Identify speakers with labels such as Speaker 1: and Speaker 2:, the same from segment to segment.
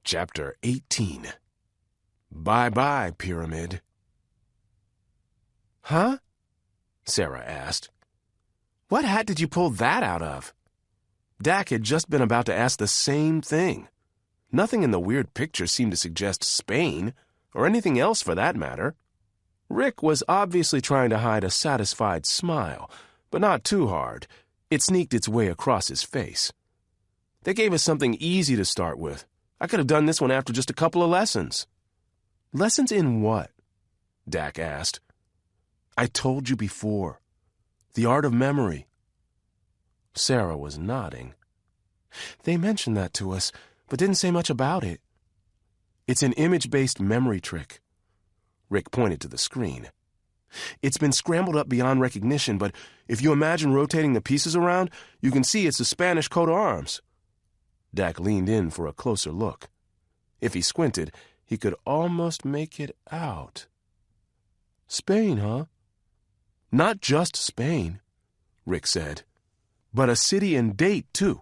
Speaker 1: Chapter 18. Bye-bye, Pyramid. Huh? Sera asked. What hat did you pull that out of? Dak had just been about to ask the same thing. Nothing in the weird picture seemed to suggest Spain, or anything else for that matter. Rick was obviously trying to hide a satisfied smile, but not too hard. It sneaked its way across his face. They gave us something easy to start with. I could have done this one after just a couple of lessons. Lessons in what? Dak asked. I told you before. The art of memory. Sera was nodding. They mentioned that to us, but didn't say much about it. It's an image-based memory trick. Rick pointed to the screen. It's been scrambled up beyond recognition, but if you imagine rotating the pieces around, you can see it's the Spanish coat of arms. Dak leaned in for a closer look. If he squinted, he could almost make it out. Spain, huh? Not just Spain, Rick said, but a city and date, too.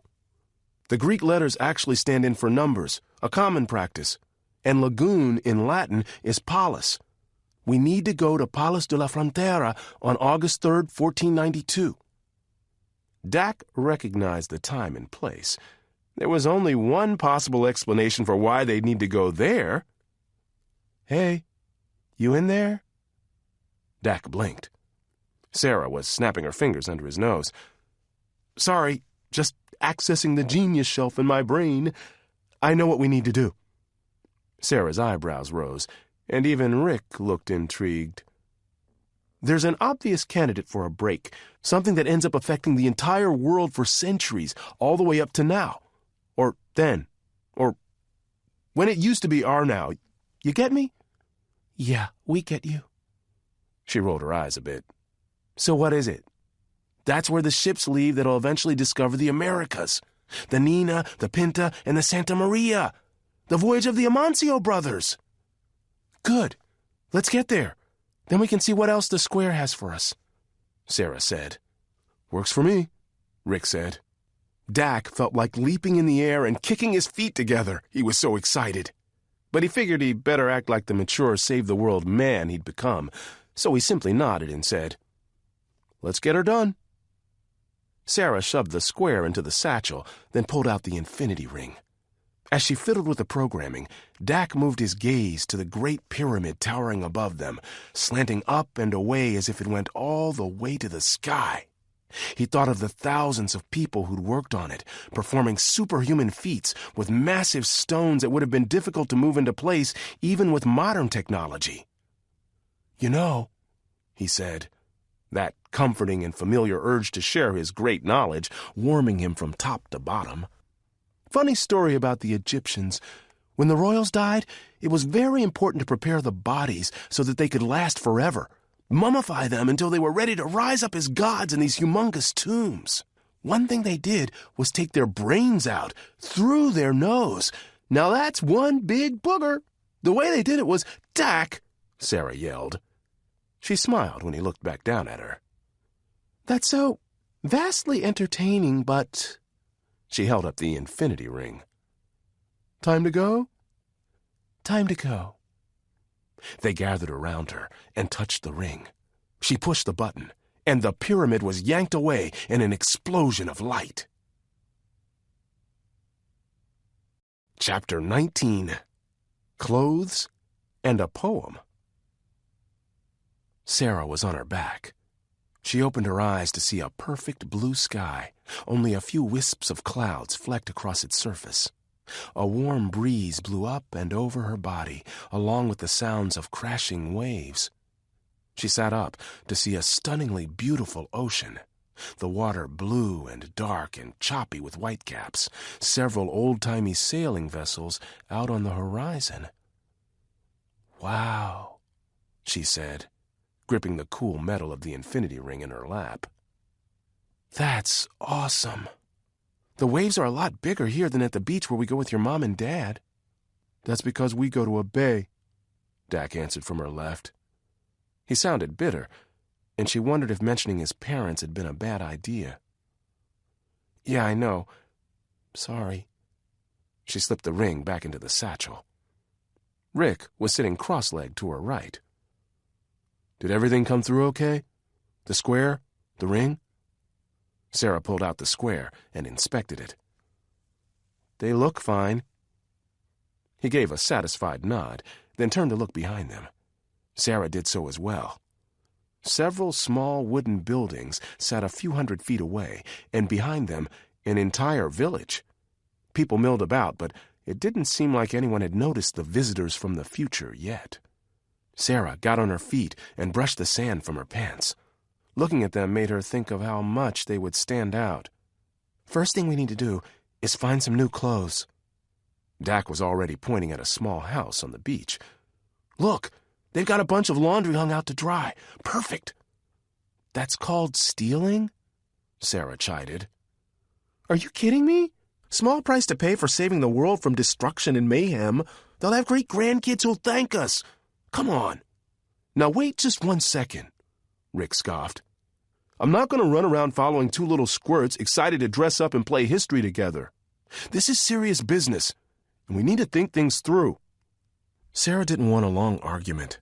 Speaker 1: The Greek letters actually stand in for numbers, a common practice, and lagoon in Latin is Palus. We need to go to Palos de la Frontera on August 3rd, 1492. Dak recognized the time and place. There was only one possible explanation for why they'd need to go there. Hey, you in there? Dak blinked. Sera was snapping her fingers under his nose. Sorry, just accessing the genius shelf in my brain. I know what we need to do. Sera's eyebrows rose, and even Rick looked intrigued. There's an obvious candidate for a break, something that ends up affecting the entire world for centuries, all the way up to now. Or then. Or when it used to be our now. You get me? Yeah, we get you. She rolled her eyes a bit. So what is it? That's where the ships leave that'll eventually discover the Americas. The Nina, the Pinta, and the Santa Maria. The voyage of the Amancio brothers. Good. Let's get there. Then we can see what else the square has for us, Sera said. Works for me, Rick said. Dak felt like leaping in the air and kicking his feet together. He was so excited. But he figured he'd better act like the mature save-the-world man he'd become, so he simply nodded and said, Let's get her done. Sera shoved the square into the satchel, then pulled out the infinity ring. As she fiddled with the programming, Dak moved his gaze to the great pyramid towering above them, slanting up and away as if it went all the way to the sky. He thought of the thousands of people who'd worked on it, performing superhuman feats with massive stones that would have been difficult to move into place even with modern technology. You know, he said, that comforting and familiar urge to share his great knowledge warming him from top to bottom. Funny story about the Egyptians. When the royals died, it was very important to prepare the bodies so that they could last forever. Mummify them until they were ready to rise up as gods in these humongous tombs. One thing they did was take their brains out, through their nose. Now that's one big booger. The way they did it was, Dak, Sera yelled. She smiled when he looked back down at her. That's so vastly entertaining, but... She held up the infinity ring. Time to go? Time to go. They gathered around her and touched the ring. She pushed the button, and the pyramid was yanked away in an explosion of light. Chapter 19. Clothes and a Poem. Sera was on her back. She opened her eyes to see a perfect blue sky, only a few wisps of clouds flecked across its surface. A warm breeze blew up and over her body, along with the sounds of crashing waves. She sat up to see a stunningly beautiful ocean, the water blue and dark and choppy with whitecaps, several old-timey sailing vessels out on the horizon. Wow, she said, gripping the cool metal of the infinity ring in her lap. That's awesome. The waves are a lot bigger here than at the beach where we go with your mom and dad. That's because we go to a bay, Dak answered from her left. He sounded bitter, and she wondered if mentioning his parents had been a bad idea. Yeah, I know. Sorry. She slipped the ring back into the satchel. Rick was sitting cross-legged to her right. "Did everything come through okay? The square? The ring?" Sera pulled out the square and inspected it. "They look fine." He gave a satisfied nod, then turned to look behind them. Sera did so as well. Several small wooden buildings sat a few hundred feet away, and behind them, an entire village. People milled about, but it didn't seem like anyone had noticed the visitors from the future yet. Sera got on her feet and brushed the sand from her pants. Looking at them made her think of how much they would stand out. "First thing we need to do is find some new clothes." Dak was already pointing at a small house on the beach. "Look, they've got a bunch of laundry hung out to dry. Perfect." "That's called stealing?" Sera chided. "Are you kidding me? Small price to pay for saving the world from destruction and mayhem. They'll have great grandkids who'll thank us. Come on." "Now wait just 1 second, Rick scoffed. "I'm not going to run around following two little squirts excited to dress up and play history together. This is serious business, and we need to think things through." Sera didn't want a long argument.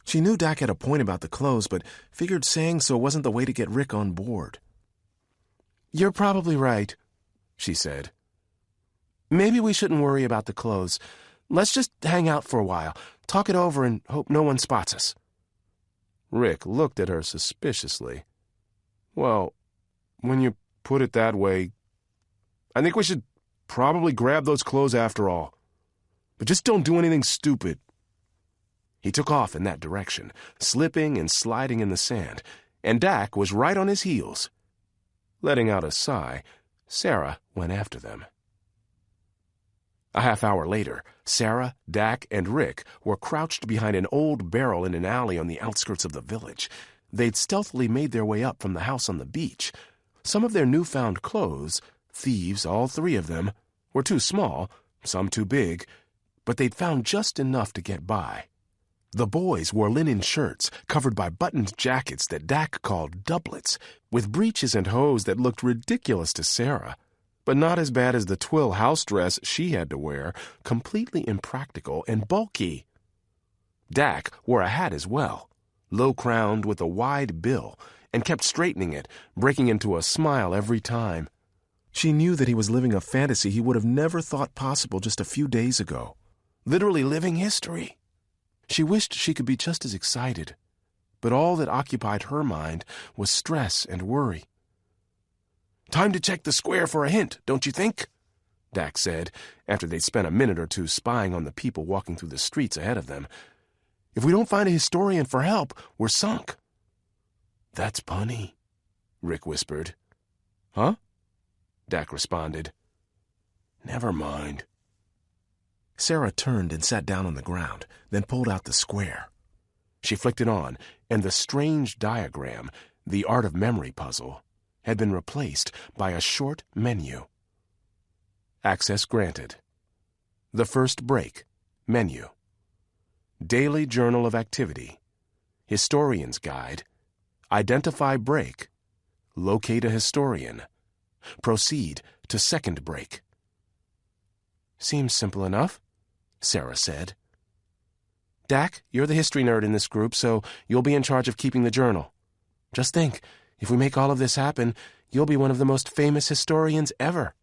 Speaker 1: She knew Dak had a point about the clothes, but figured saying so wasn't the way to get Rick on board. "You're probably right," she said. "Maybe we shouldn't worry about the clothes. Let's just hang out for a while, talk it over, and hope no one spots us." Rick looked at her suspiciously. "Well, when you put it that way, I think we should probably grab those clothes after all. But just don't do anything stupid." He took off in that direction, slipping and sliding in the sand, and Dak was right on his heels. Letting out a sigh, Sera went after them. A half hour later, Sera, Dak, and Rick were crouched behind an old barrel in an alley on the outskirts of the village. They'd stealthily made their way up from the house on the beach. Some of their newfound clothes, thieves, all three of them, were too small, some too big, but they'd found just enough to get by. The boys wore linen shirts covered by buttoned jackets that Dak called doublets, with breeches and hose that looked ridiculous to Sera, but not as bad as the twill house dress she had to wear, completely impractical and bulky. Dak wore a hat as well, low-crowned with a wide bill, and kept straightening it, breaking into a smile every time. She knew that he was living a fantasy he would have never thought possible just a few days ago. Literally living history. She wished she could be just as excited, but all that occupied her mind was stress and worry. "Time to check the square for a hint, don't you think?" Dak said, after they'd spent a minute or two spying on the people walking through the streets ahead of them. "If we don't find a historian for help, we're sunk." "That's punny," Rick whispered. "Huh?" Dak responded. "Never mind." Sera turned and sat down on the ground, then pulled out the square. She flicked it on, and the strange diagram, the art of memory puzzle, had been replaced by a short menu. Access granted. The first break, menu. Daily Journal of Activity. Historian's Guide. Identify break. Locate a historian. Proceed to second break. "Seems simple enough," Sera said. "Dak, you're the history nerd in this group, so you'll be in charge of keeping the journal. Just think, if we make all of this happen, you'll be one of the most famous historians ever."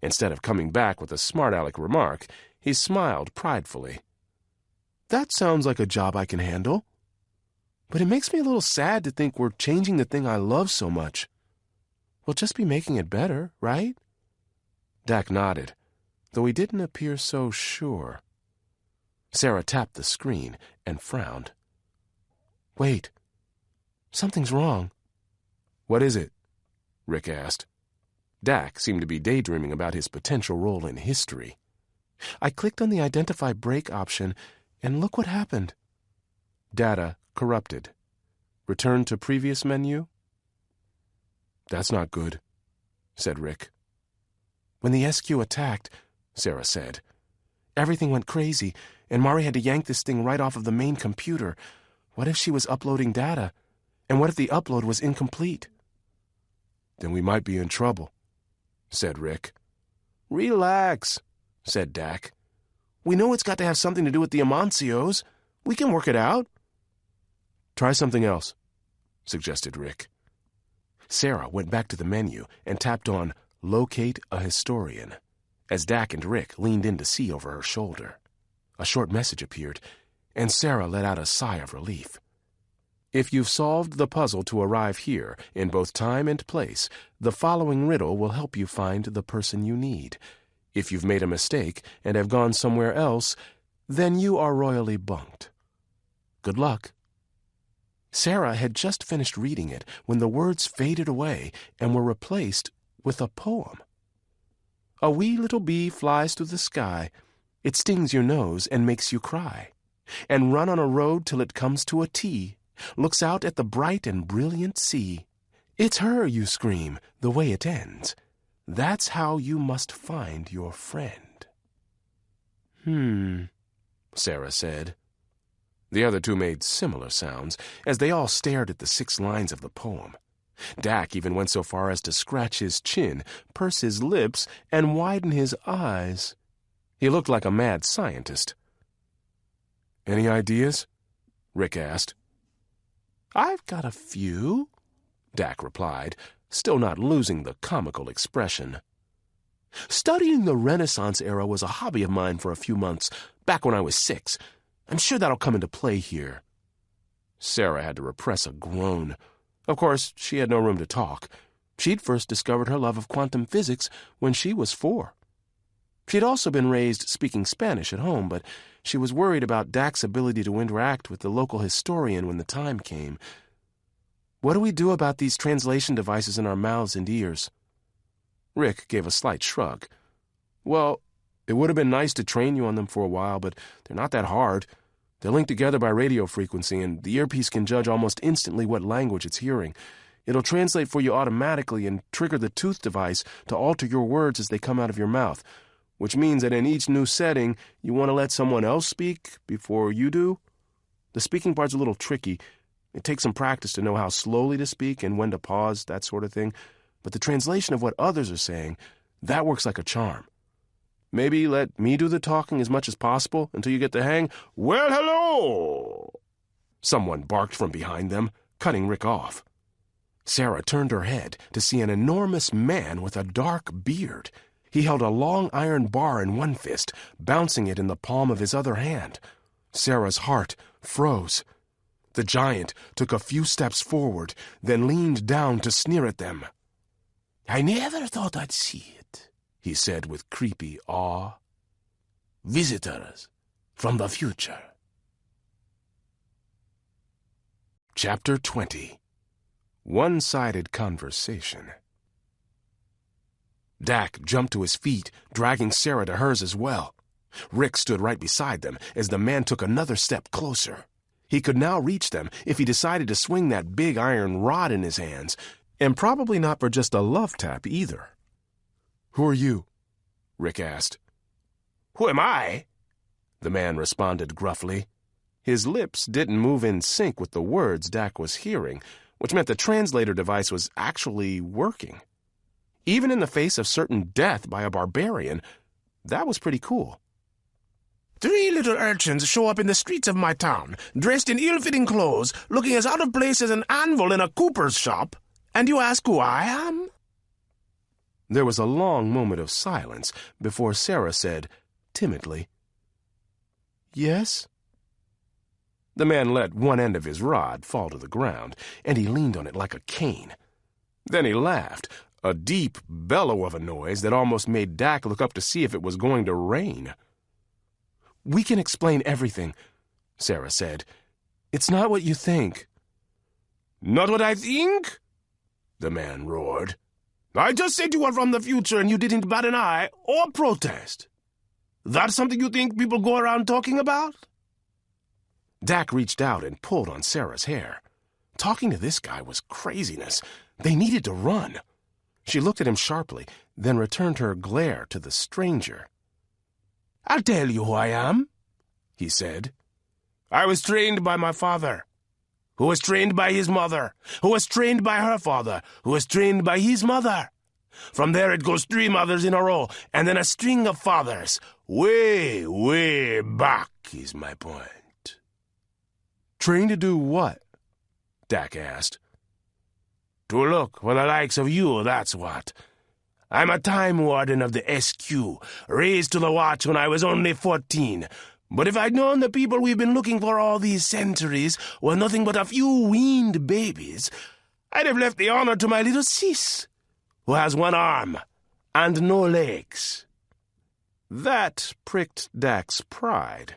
Speaker 1: Instead of coming back with a smart-aleck remark, he smiled pridefully. "That sounds like a job I can handle. But it makes me a little sad to think we're changing the thing I love so much. We'll just be making it better, right?" Dak nodded, though he didn't appear so sure. Sera tapped the screen and frowned. "Wait. Something's wrong." "What is it?" Rick asked. Dak seemed to be daydreaming about his potential role in history. "I clicked on the Identify Break option, and look what happened." "Data corrupted. Return to previous menu?" "That's not good," said Rick. "When the SQ attacked," Sera said, "everything went crazy, and Mari had to yank this thing right off of the main computer. What if she was uploading data? And what if the upload was incomplete?" "Then we might be in trouble," said Rick. "Relax," said Dak. "We know it's got to have something to do with the Amancios. We can work it out." "Try something else," suggested Rick. Sera went back to the menu and tapped on Locate a Historian, as Dak and Rick leaned in to see over her shoulder. A short message appeared, and Sera let out a sigh of relief. "If you've solved the puzzle to arrive here, in both time and place, the following riddle will help you find the person you need. If you've made a mistake and have gone somewhere else, then you are royally bunked. Good luck." Sera had just finished reading it when the words faded away and were replaced with a poem. "A wee little bee flies through the sky. It stings your nose and makes you cry. And run on a road till it comes to a T. Looks out at the bright and brilliant sea. It's her, you scream, the way it ends. That's how you must find your friend." Sera said. The other two made similar sounds as they all stared at the 6 lines of the poem. Dak even went so far as to scratch his chin, purse his lips, and widen his eyes. He looked like a mad scientist. "Any ideas?" Rick asked. "I've got a few," Dak replied, still not losing the comical expression. "Studying the Renaissance era was a hobby of mine for a few months, back when I was 6. I'm sure that'll come into play here." Sera had to repress a groan. Of course, she had no room to talk. She'd first discovered her love of quantum physics when she was 4. She'd also been raised speaking Spanish at home, but she was worried about Dak's ability to interact with the local historian when the time came. "What do we do about these translation devices in our mouths and ears?" Rick gave a slight shrug. "Well, it would have been nice to train you on them for a while, but they're not that hard. They're linked together by radio frequency, and the earpiece can judge almost instantly what language it's hearing. It'll translate for you automatically and trigger the tooth device to alter your words as they come out of your mouth, which means that in each new setting, you want to let someone else speak before you do. The speaking part's a little tricky. It takes some practice to know how slowly to speak and when to pause, that sort of thing. But the translation of what others are saying, that works like a charm. Maybe let me do the talking as much as possible until you get the hang." "Well, hello!" Someone barked from behind them, cutting Rick off. Sera turned her head to see an enormous man with a dark beard. He held a long iron bar in one fist, bouncing it in the palm of his other hand. Sera's heart froze. The giant took a few steps forward, then leaned down to sneer at them. "I never thought I'd see it," he said with creepy awe. "Visitors from the future." Chapter 20. One-Sided Conversation. Dak jumped to his feet, dragging Sera to hers as well. Rick stood right beside them as the man took another step closer. He could now reach them if he decided to swing that big iron rod in his hands, and probably not for just a love tap either. "Who are you?" Rick asked. "Who am I?" the man responded gruffly. His lips didn't move in sync with the words Dak was hearing, which meant the translator device was actually working. Even in the face of certain death by a barbarian, that was pretty cool. "3 little urchins show up in the streets of my town, dressed in ill-fitting clothes, looking as out of place as an anvil in a cooper's shop, and you ask who I am?" There was a long moment of silence before Sera said, timidly, "Yes?" The man let one end of his rod fall to the ground, and he leaned on it like a cane. Then he laughed, a deep bellow of a noise that almost made Dak look up to see if it was going to rain. "We can explain everything," Sera said. "It's not what you think." "Not what I think?" the man roared. "I just said you were from the future and you didn't bat an eye or protest. That's something you think people go around talking about?" Dak reached out and pulled on Sera's hair. Talking to this guy was craziness. They needed to run. She looked at him sharply, then returned her glare to the stranger. "I'll tell you who I am," he said. "I was trained by my father, who was trained by his mother, who was trained by her father, who was trained by his mother. From there it goes 3 mothers in a row, and then a string of fathers, Way, way back is my point. Train to do what? Dak asked. To look for the likes of you, that's what. I'm a time warden of the SQ, raised to the watch when I was only 14. But if I'd known the people we've been looking for all these centuries were nothing but a few weaned babies, I'd have left the honor to my little sis, who has one arm and no legs. That pricked Dak's pride.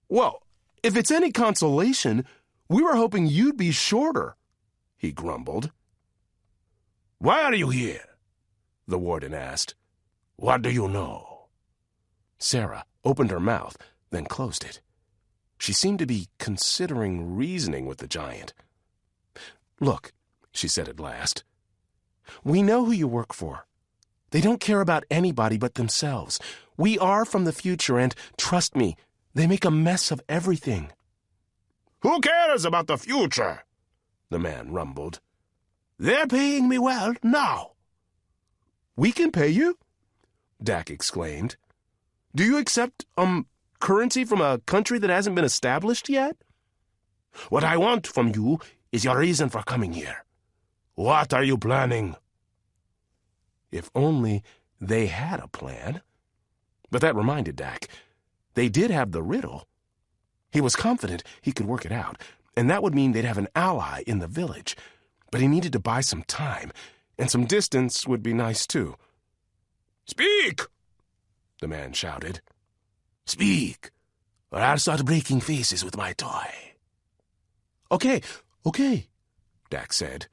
Speaker 1: Well, if it's any consolation, we were hoping you'd be shorter, he grumbled. Why are you here? The warden asked. What do you know? Sera opened her mouth, then closed it. She seemed to be considering reasoning with the giant. Look, she said at last, we know who you work for. They don't care about anybody but themselves. We are from the future, and trust me, they make a mess of everything. Who cares about the future? The man rumbled. They're paying me well now. We can pay you? Dak exclaimed. Do you accept, currency from a country that hasn't been established yet? What I want from you is your reason for coming here. What are you planning? If only they had a plan. But that reminded Dak. They did have the riddle. He was confident he could work it out, and that would mean they'd have an ally in the village. But he needed to buy some time, and some distance would be nice too. Speak! The man shouted. Speak, or I'll start breaking faces with my toy. Okay, Dak said.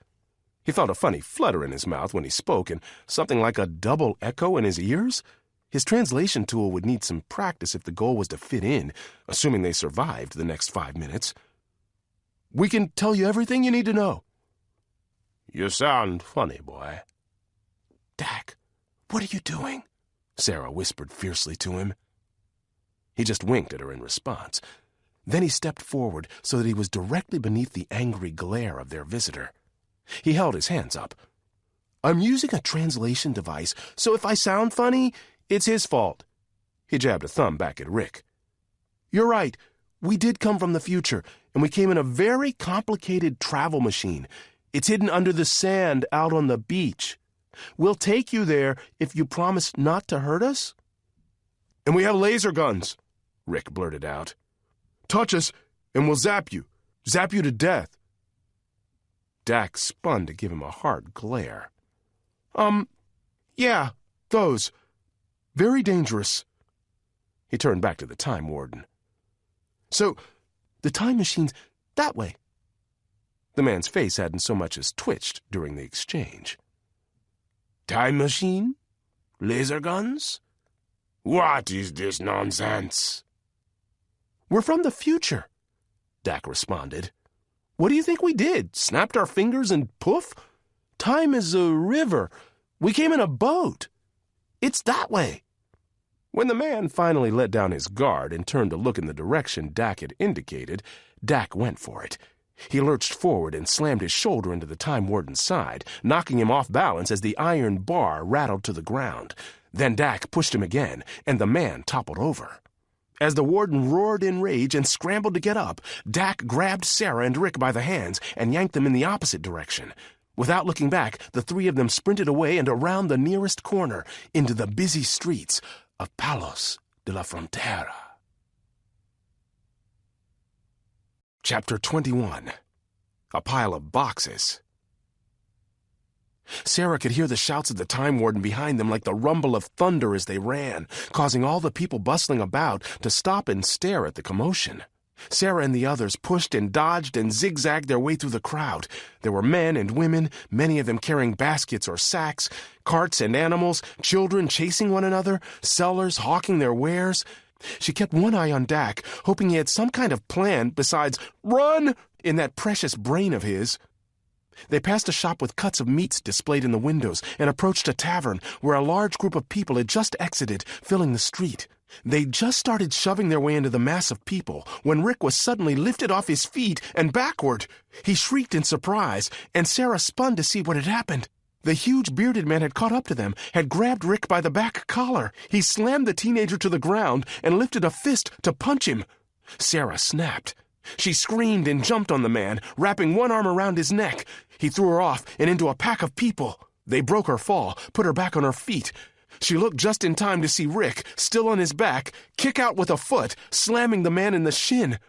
Speaker 1: He felt a funny flutter in his mouth when he spoke, and something like a double echo in his ears. His translation tool would need some practice if the goal was to fit in, assuming they survived the next 5 minutes. We can tell you everything you need to know. You sound funny, boy. Dak, what are you doing? Sera whispered fiercely to him. He just winked at her in response. Then he stepped forward so that he was directly beneath the angry glare of their visitor. He held his hands up. I'm using a translation device, so if I sound funny, it's his fault. He jabbed a thumb back at Rick. You're right. We did come from the future, and we came in a very complicated travel machine. It's hidden under the sand out on the beach. We'll take you there if you promise not to hurt us. And we have laser guns, Rick blurted out. Touch us, and we'll zap you to death. Dak spun to give him a hard glare. Yeah, those. Very dangerous. He turned back to the Time Warden. So, the time machine's that way. The man's face hadn't so much as twitched during the exchange. Time machine? Laser guns? What is this nonsense? We're from the future, Dak responded. What do you think we did? Snapped our fingers and poof? Time is a river. We came in a boat. It's that way. When the man finally let down his guard and turned to look in the direction Dak had indicated, Dak went for it. He lurched forward and slammed his shoulder into the Time Warden's side, knocking him off balance as the iron bar rattled to the ground. Then Dak pushed him again, and the man toppled over. As the warden roared in rage and scrambled to get up, Dak grabbed Sera and Rick by the hands and yanked them in the opposite direction. Without looking back, the three of them sprinted away and around the nearest corner into the busy streets of Palos de la Frontera. Chapter 21. A Pile of Boxes. Sera could hear the shouts of the Time Warden behind them like the rumble of thunder as they ran, causing all the people bustling about to stop and stare at the commotion. Sera and the others pushed and dodged and zigzagged their way through the crowd. There were men and women, many of them carrying baskets or sacks, carts and animals, children chasing one another, sellers hawking their wares. She kept one eye on Dak, hoping he had some kind of plan besides "run" in that precious brain of his. They passed a shop with cuts of meats displayed in the windows and approached a tavern where a large group of people had just exited, filling the street. They'd just started shoving their way into the mass of people when Rick was suddenly lifted off his feet and backward. He shrieked in surprise, and Sera spun to see what had happened. The huge bearded man had caught up to them, had grabbed Rick by the back collar. He slammed the teenager to the ground and lifted a fist to punch him. Sera snapped. She screamed and jumped on the man, wrapping one arm around his neck. He threw her off and into a pack of people. They broke her fall, put her back on her feet. She looked just in time to see Rick, still on his back, kick out with a foot, slamming the man in the shin.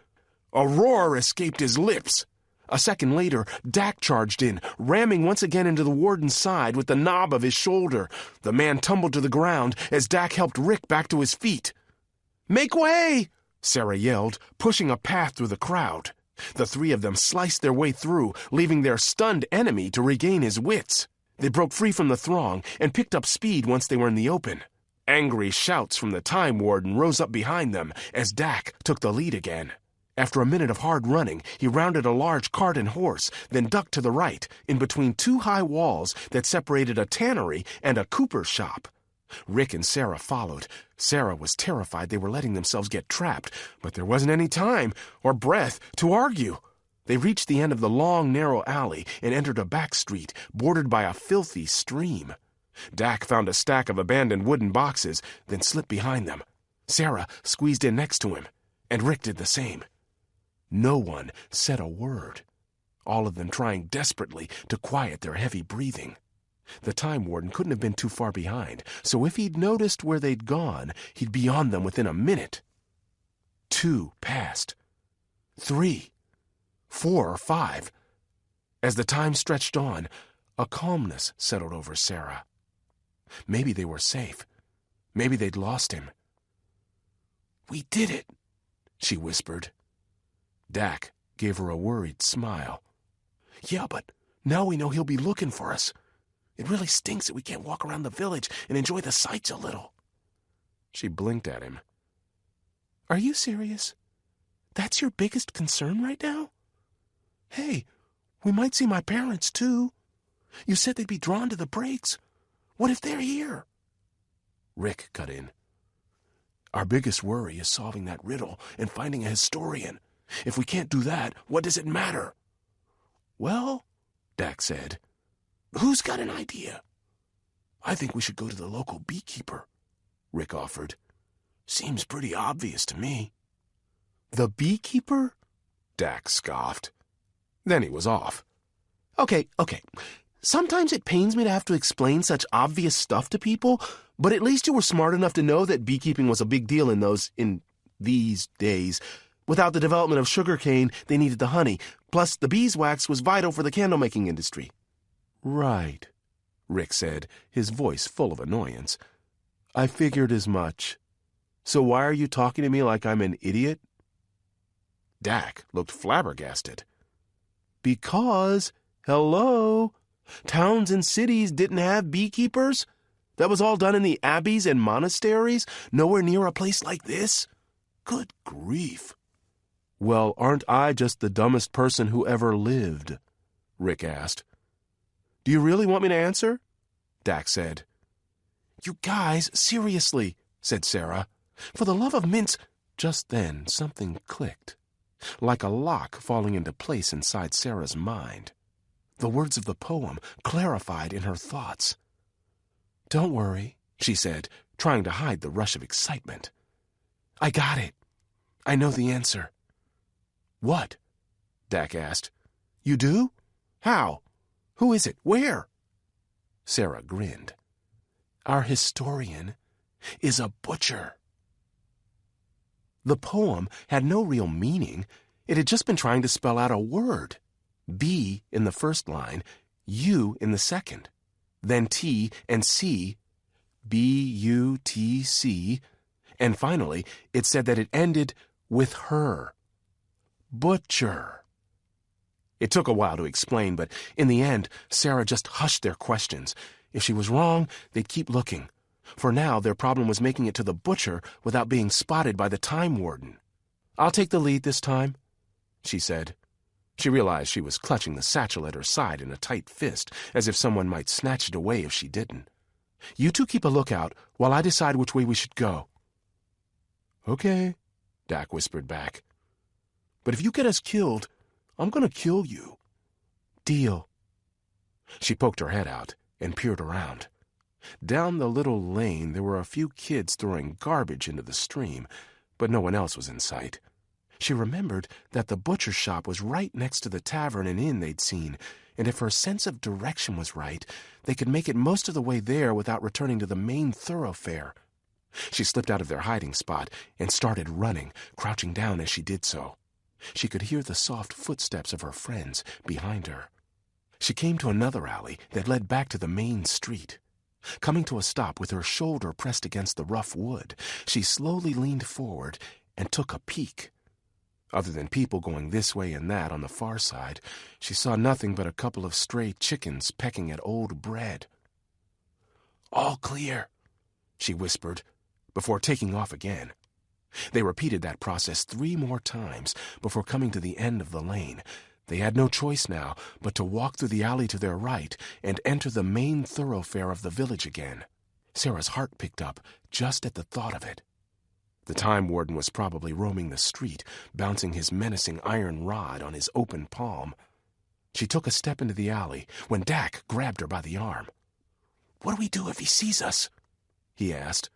Speaker 1: A roar escaped his lips. A second later, Dak charged in, ramming once again into the warden's side with the knob of his shoulder. The man tumbled to the ground as Dak helped Rick back to his feet. "Make way!" Sera yelled, pushing a path through the crowd. The three of them sliced their way through, leaving their stunned enemy to regain his wits. They broke free from the throng and picked up speed once they were in the open. Angry shouts from the Time Warden rose up behind them as Dak took the lead again. After a minute of hard running, he rounded a large cart and horse, then ducked to the right, in between two high walls that separated a tannery and a cooper's shop. Rick and Sera followed. Sera was terrified they were letting themselves get trapped, but there wasn't any time or breath to argue. They reached the end of the long, narrow alley and entered a back street bordered by a filthy stream. Dak found a stack of abandoned wooden boxes, then slipped behind them. Sera squeezed in next to him, and Rick did the same. No one said a word, all of them trying desperately to quiet their heavy breathing. The Time Warden couldn't have been too far behind, so if he'd noticed where they'd gone, he'd be on them within a minute. 2 passed. 3, 4 or 5. As the time stretched on, a calmness settled over Sera. Maybe they were safe. Maybe they'd lost him. "We did it," she whispered. Dak gave her a worried smile. "Yeah, but now we know he'll be looking for us. It really stinks that we can't walk around the village and enjoy the sights a little." She blinked at him. "Are you serious? That's your biggest concern right now? Hey, we might see my parents, too. You said they'd be drawn to the breaks. What if they're here?" Rick cut in. "Our biggest worry is solving that riddle and finding a historian. If we can't do that, what does it matter?" "Well," Dak said, "who's got an idea?" "I think we should go to the local beekeeper," Rick offered. "Seems pretty obvious to me." "The beekeeper?" Dak scoffed. Then he was off. Okay. Sometimes it pains me to have to explain such obvious stuff to people, but at least you were smart enough to know that beekeeping was a big deal in these days. Without the development of sugarcane, they needed the honey. Plus, the beeswax was vital for the candle-making industry. "Right," Rick said, his voice full of annoyance. "I figured as much. So why are you talking to me like I'm an idiot?" Dak looked flabbergasted. "Because, hello, towns and cities didn't have beekeepers? That was all done in the abbeys and monasteries, nowhere near a place like this? Good grief." "Well, aren't I just the dumbest person who ever lived?" Rick asked. "Do you really want me to answer?" Dak said. "You guys, seriously," said Sera. "For the love of mince—" Just then, something clicked, like a lock falling into place inside Sera's mind. The words of the poem clarified in her thoughts. "Don't worry," she said, trying to hide the rush of excitement. "I got it. I know the answer." "What?" Dak asked. "You do? How? Who is it? Where?" Sera grinned. "Our historian is a butcher." The poem had no real meaning. It had just been trying to spell out a word. B in the first line, U in the second, then T and C, B-U-T-C, and finally it said that it ended with her. Butcher. It took a while to explain, but in the end, Sera just hushed their questions. If she was wrong, they'd keep looking. For now, their problem was making it to the butcher without being spotted by the Time Warden. "I'll take the lead this time," she said. She realized she was clutching the satchel at her side in a tight fist, as if someone might snatch it away if she didn't. "You two keep a lookout while I decide which way we should go." "Okay," Dak whispered back. "But if you get us killed, I'm going to kill you." "Deal." She poked her head out. and peered around. Down the little lane there were a few kids throwing garbage into the stream, but no one else was in sight. She remembered that the butcher shop was right next to the tavern and inn they'd seen, and if her sense of direction was right, they could make it most of the way there without returning to the main thoroughfare. She slipped out of their hiding spot and started running, crouching down as she did so. She could hear the soft footsteps of her friends behind her. She came to another alley that led back to the main street. Coming to a stop with her shoulder pressed against the rough wood, she slowly leaned forward and took a peek. Other than people going this way and that on the far side, she saw nothing but a couple of stray chickens pecking at old bread. "All clear," she whispered, before taking off again. They repeated that process 3 more times before coming to the end of the lane. They had no choice now but to walk through the alley to their right and enter the main thoroughfare of the village again. Sera's heart picked up just at the thought of it. The time warden was probably roaming the street, bouncing his menacing iron rod on his open palm. She took a step into the alley when Dak grabbed her by the arm. "What do we do if he sees us?" he asked.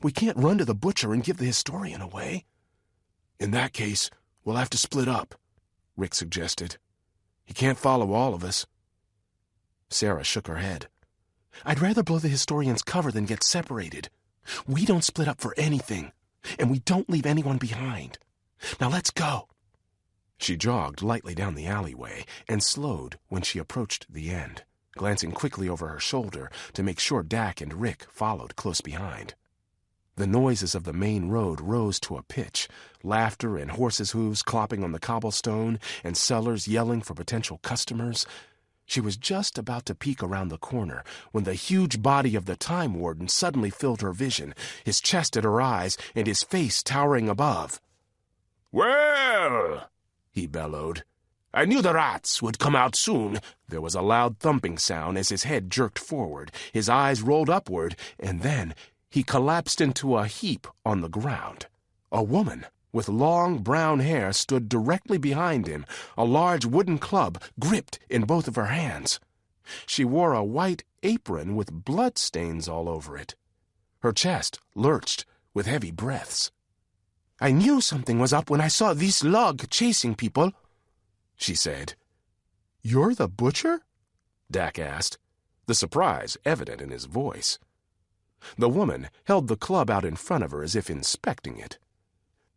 Speaker 1: "We can't run to the butcher and give the historian away." "In that case, we'll have to split up," Rick suggested. "He can't follow all of us." Sera shook her head. "I'd rather blow the historian's cover than get separated. We don't split up for anything, and we don't leave anyone behind. Now let's go." She jogged lightly down the alleyway and slowed when she approached the end, glancing quickly over her shoulder to make sure Dak and Rick followed close behind. The noises of the main road rose to a pitch, laughter and horses' hooves clopping on the cobblestone and sellers yelling for potential customers. She was just about to peek around the corner when the huge body of the time warden suddenly filled her vision, his chest at her eyes and his face towering above. "Well," he bellowed, "I knew the rats would come out soon." There was a loud thumping sound as his head jerked forward, his eyes rolled upward, and then he collapsed into a heap on the ground. A woman with long brown hair stood directly behind him, a large wooden club gripped in both of her hands. She wore a white apron with bloodstains all over it. Her chest lurched with heavy breaths. "I knew something was up when I saw this log chasing people," she said. "You're the butcher?" Dak asked, the surprise evident in his voice. The woman held the club out in front of her as if inspecting it.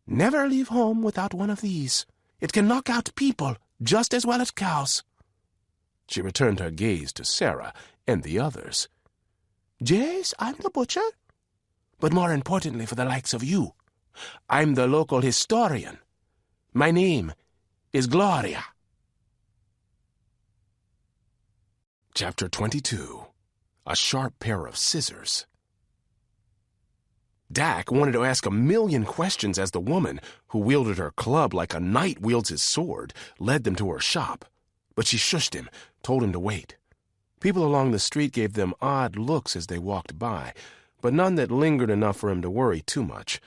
Speaker 1: "Never leave home without one of these. It can knock out people just as well as cows." She returned her gaze to Sera and the others. "Yes, I'm the butcher. But more importantly for the likes of you, I'm the local historian. My name is Gloria." Chapter 22. A Sharp Pair of Scissors. Dak wanted to ask a million questions as the woman, who wielded her club like a knight wields his sword, led them to her shop. But she shushed him, told him to wait. People along the street gave them odd looks as they walked by, but none that lingered enough for him to worry too much.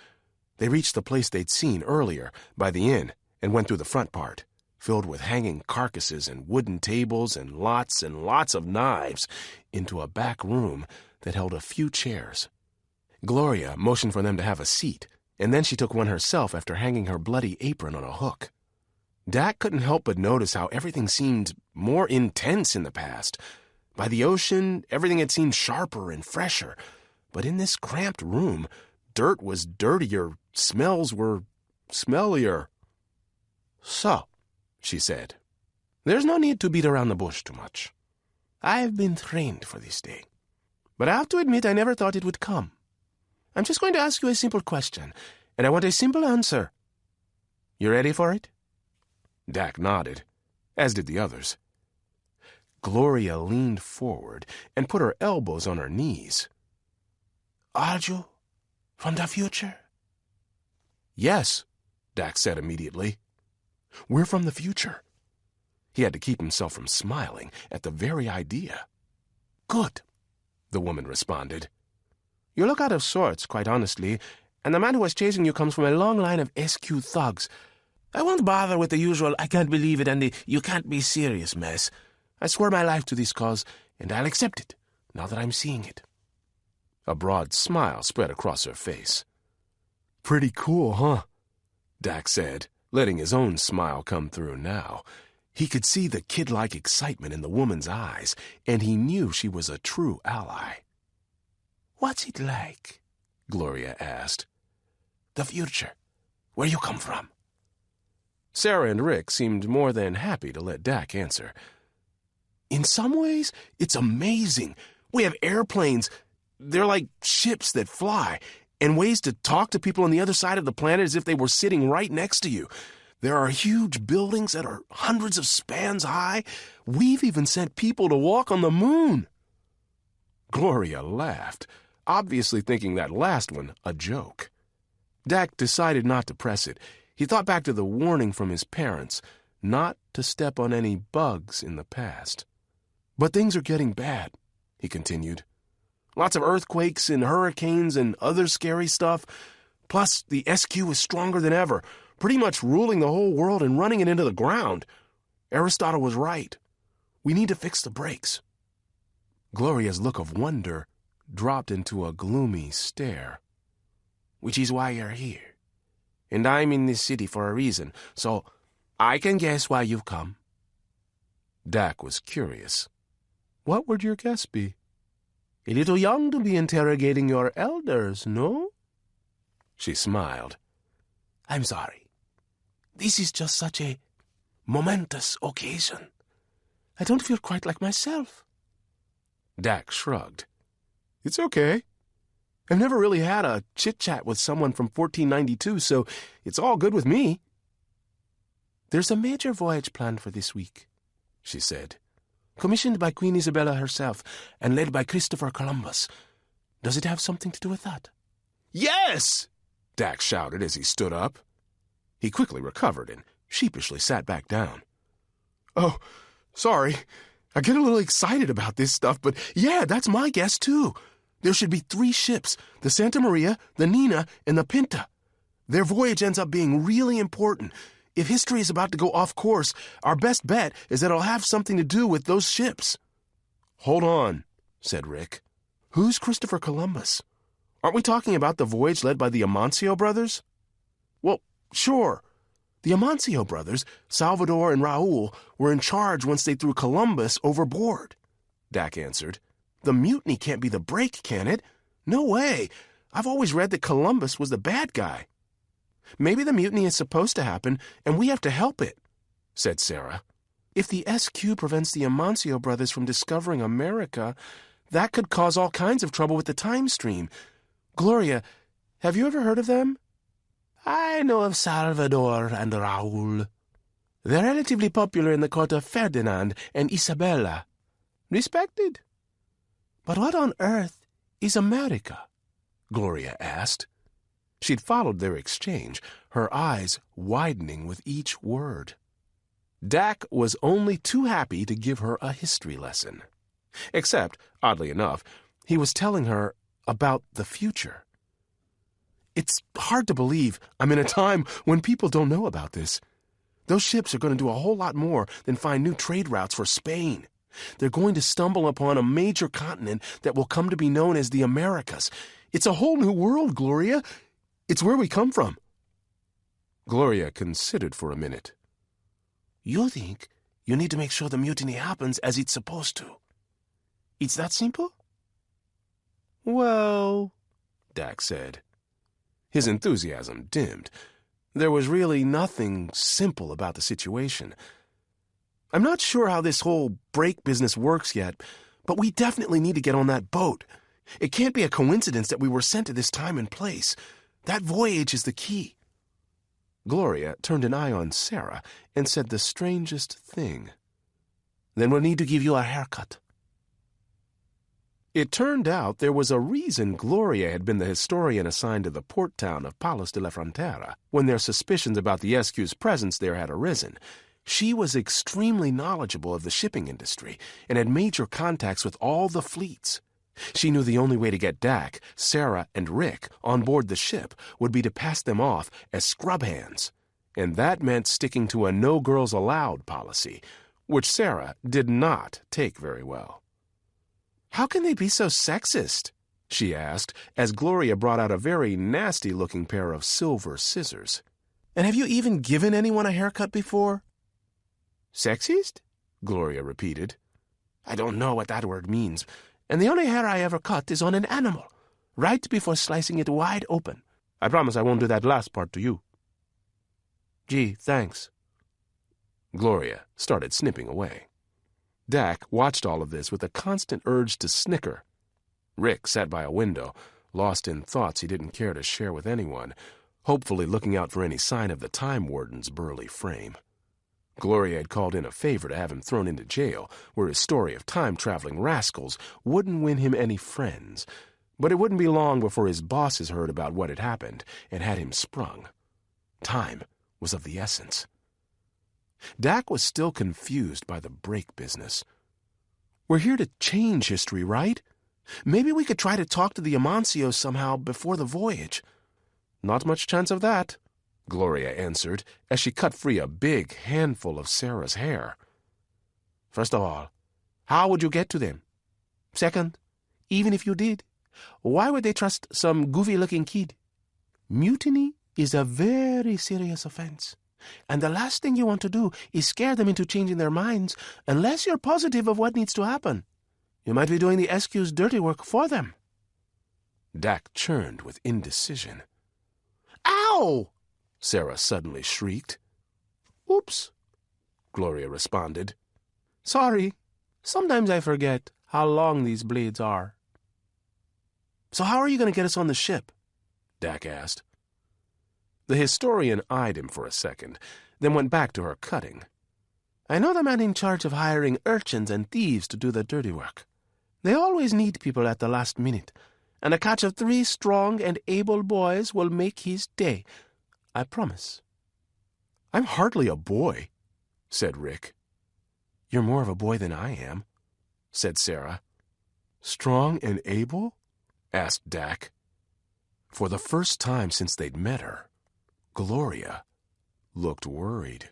Speaker 1: They reached the place they'd seen earlier, by the inn, and went through the front part, filled with hanging carcasses and wooden tables and lots of knives, into a back room that held a few chairs. Gloria motioned for them to have a seat, and then she took one herself after hanging her bloody apron on a hook. Dak couldn't help but notice how everything seemed more intense in the past. By the ocean, everything had seemed sharper and fresher, but in this cramped room, dirt was dirtier, smells were smellier. "So," she said, "there's no need to beat around the bush too much. I've been trained for this day, but I have to admit I never thought it would come. I'm just going to ask you a simple question, and I want a simple answer. You ready for it?" Dak nodded, as did the others. Gloria leaned forward and put her elbows on her knees. "Are you from the future?" "Yes," Dak said immediately. "We're from the future." He had to keep himself from smiling at the very idea. "Good," the woman responded. "You look out of sorts, quite honestly, and the man who was chasing you comes from a long line of SQ thugs. I won't bother with the usual I can't believe it and the you can't be serious mess. I swear my life to this cause, and I'll accept it. now that I'm seeing it. A broad smile spread across her face. Pretty cool, huh? Dak said, letting his own smile come through now. He could see the kid-like excitement in the woman's eyes, and he knew she was a true ally. What's it like? Gloria asked. The future. Where you come from? Sera and Rick seemed more than happy to let Dak answer. In some ways, it's amazing. We have airplanes. They're like ships that fly, and ways to talk to people on the other side of the planet as if they were sitting right next to you. There are huge buildings that are hundreds of spans high. We've even sent people to walk on the moon. Gloria laughed, obviously thinking that last one a joke. Dak decided not to press it. He thought back to the warning from his parents, not to step on any bugs in the past. But things are getting bad, he continued. Lots of earthquakes and hurricanes and other scary stuff. Plus, the SQ is stronger than ever, pretty much ruling the whole world and running it into the ground. Aristotle was right. We need to fix the brakes. Gloria's look of wonder dropped into a gloomy stare. Which is why you're here. And I'm in this city for a reason, so I can guess why you've come. Dak was curious. What would your guess be? A little young to be interrogating your elders, no? She smiled. I'm sorry. This is just such a momentous occasion. I don't feel quite like myself. Dak shrugged. It's okay. I've never really had a chit-chat with someone from 1492, so it's all good with me. There's a major voyage planned for this week, she said. Commissioned by Queen Isabella herself and led by Christopher Columbus. Does it have something to do with that? Yes! Dak shouted as he stood up. He quickly recovered and sheepishly sat back down. Oh, sorry. I get a little excited about this stuff, but yeah, that's my guess too. There should be 3 ships, the Santa Maria, the Nina, and the Pinta. Their voyage ends up being really important. If history is about to go off course, our best bet is that it'll have something to do with those ships. Hold on, said Rick. Who's Christopher Columbus? Aren't we talking about the voyage led by the Amancio brothers? Well, sure. The Amancio brothers, Salvador and Raul, were in charge once they threw Columbus overboard, Dak answered. The mutiny can't be the break, can it? No way. I've always read that Columbus was the bad guy. Maybe the mutiny is supposed to happen, and we have to help it, said Sera. If the SQ prevents the Amancio brothers from discovering America, that could cause all kinds of trouble with the time stream. Gloria, have you ever heard of them? I know of Salvador and Raul. They're relatively popular in the court of Ferdinand and Isabella. Respected. But what on earth is America? Gloria asked. She'd followed their exchange, her eyes widening with each word. Dak was only too happy to give her a history lesson. Except, oddly enough, he was telling her about the future. It's hard to believe I'm in a time when people don't know about this. Those ships are going to do a whole lot more than find new trade routes for Spain. They're going to stumble upon a major continent that will come to be known as the Americas. It's a whole new world, Gloria. It's where we come from. Gloria considered for a minute. You think you need to make sure the mutiny happens as it's supposed to? It's that simple? Well, Dak said. His enthusiasm dimmed. There was really nothing simple about the situation. I'm not sure how this whole break business works yet, but we definitely need to get on that boat. It can't be a coincidence that we were sent to this time and place. That voyage is the key. Gloria turned an eye on Sera and said the strangest thing. Then we'll need to give you a haircut. It turned out there was a reason Gloria had been the historian assigned to the port town of Palos de la Frontera when their suspicions about the SQ's presence there had arisen. She was extremely knowledgeable of the shipping industry and had major contacts with all the fleets. She knew the only way to get Dak, Sera, and Rick on board the ship would be to pass them off as scrub hands, and that meant sticking to a no-girls-allowed policy, which Sera did not take very well. How can they be so sexist? She asked, as Gloria brought out a very nasty-looking pair of silver scissors. And have you even given anyone a haircut before? Sexist? Gloria repeated. I don't know what that word means, and the only hair I ever cut is on an animal, right before slicing it wide open. I promise I won't do that last part to you. Gee, thanks. Gloria started snipping away. Dak watched all of this with a constant urge to snicker. Rick sat by a window, lost in thoughts he didn't care to share with anyone, hopefully looking out for any sign of the Time Warden's burly frame. Gloria had called in a favor to have him thrown into jail, where his story of time-traveling rascals wouldn't win him any friends. But it wouldn't be long before his bosses heard about what had happened and had him sprung. Time was of the essence. Dak was still confused by the break business. We're here to change history, right? Maybe we could try to talk to the Amancios somehow before the voyage. Not much chance of that, Gloria answered, as she cut free a big handful of Sera's hair. First of all, how would you get to them? Second, even if you did, why would they trust some goofy-looking kid? Mutiny is a very serious offense, and the last thing you want to do is scare them into changing their minds unless you're positive of what needs to happen. You might be doing the SQ's dirty work for them. Dak churned with indecision. Ow! Sera suddenly shrieked. Oops, Gloria responded. Sorry, sometimes I forget how long these blades are. So how are you going to get us on the ship? Dak asked. The historian eyed him for a second, then went back to her cutting. I know the man in charge of hiring urchins and thieves to do the dirty work. They always need people at the last minute, and a catch of 3 strong and able boys will make his day. I promise. I'm hardly a boy, said Rick. You're more of a boy than I am, said Sera. Strong and able? Asked Dak. For the first time since they'd met her, Gloria looked worried.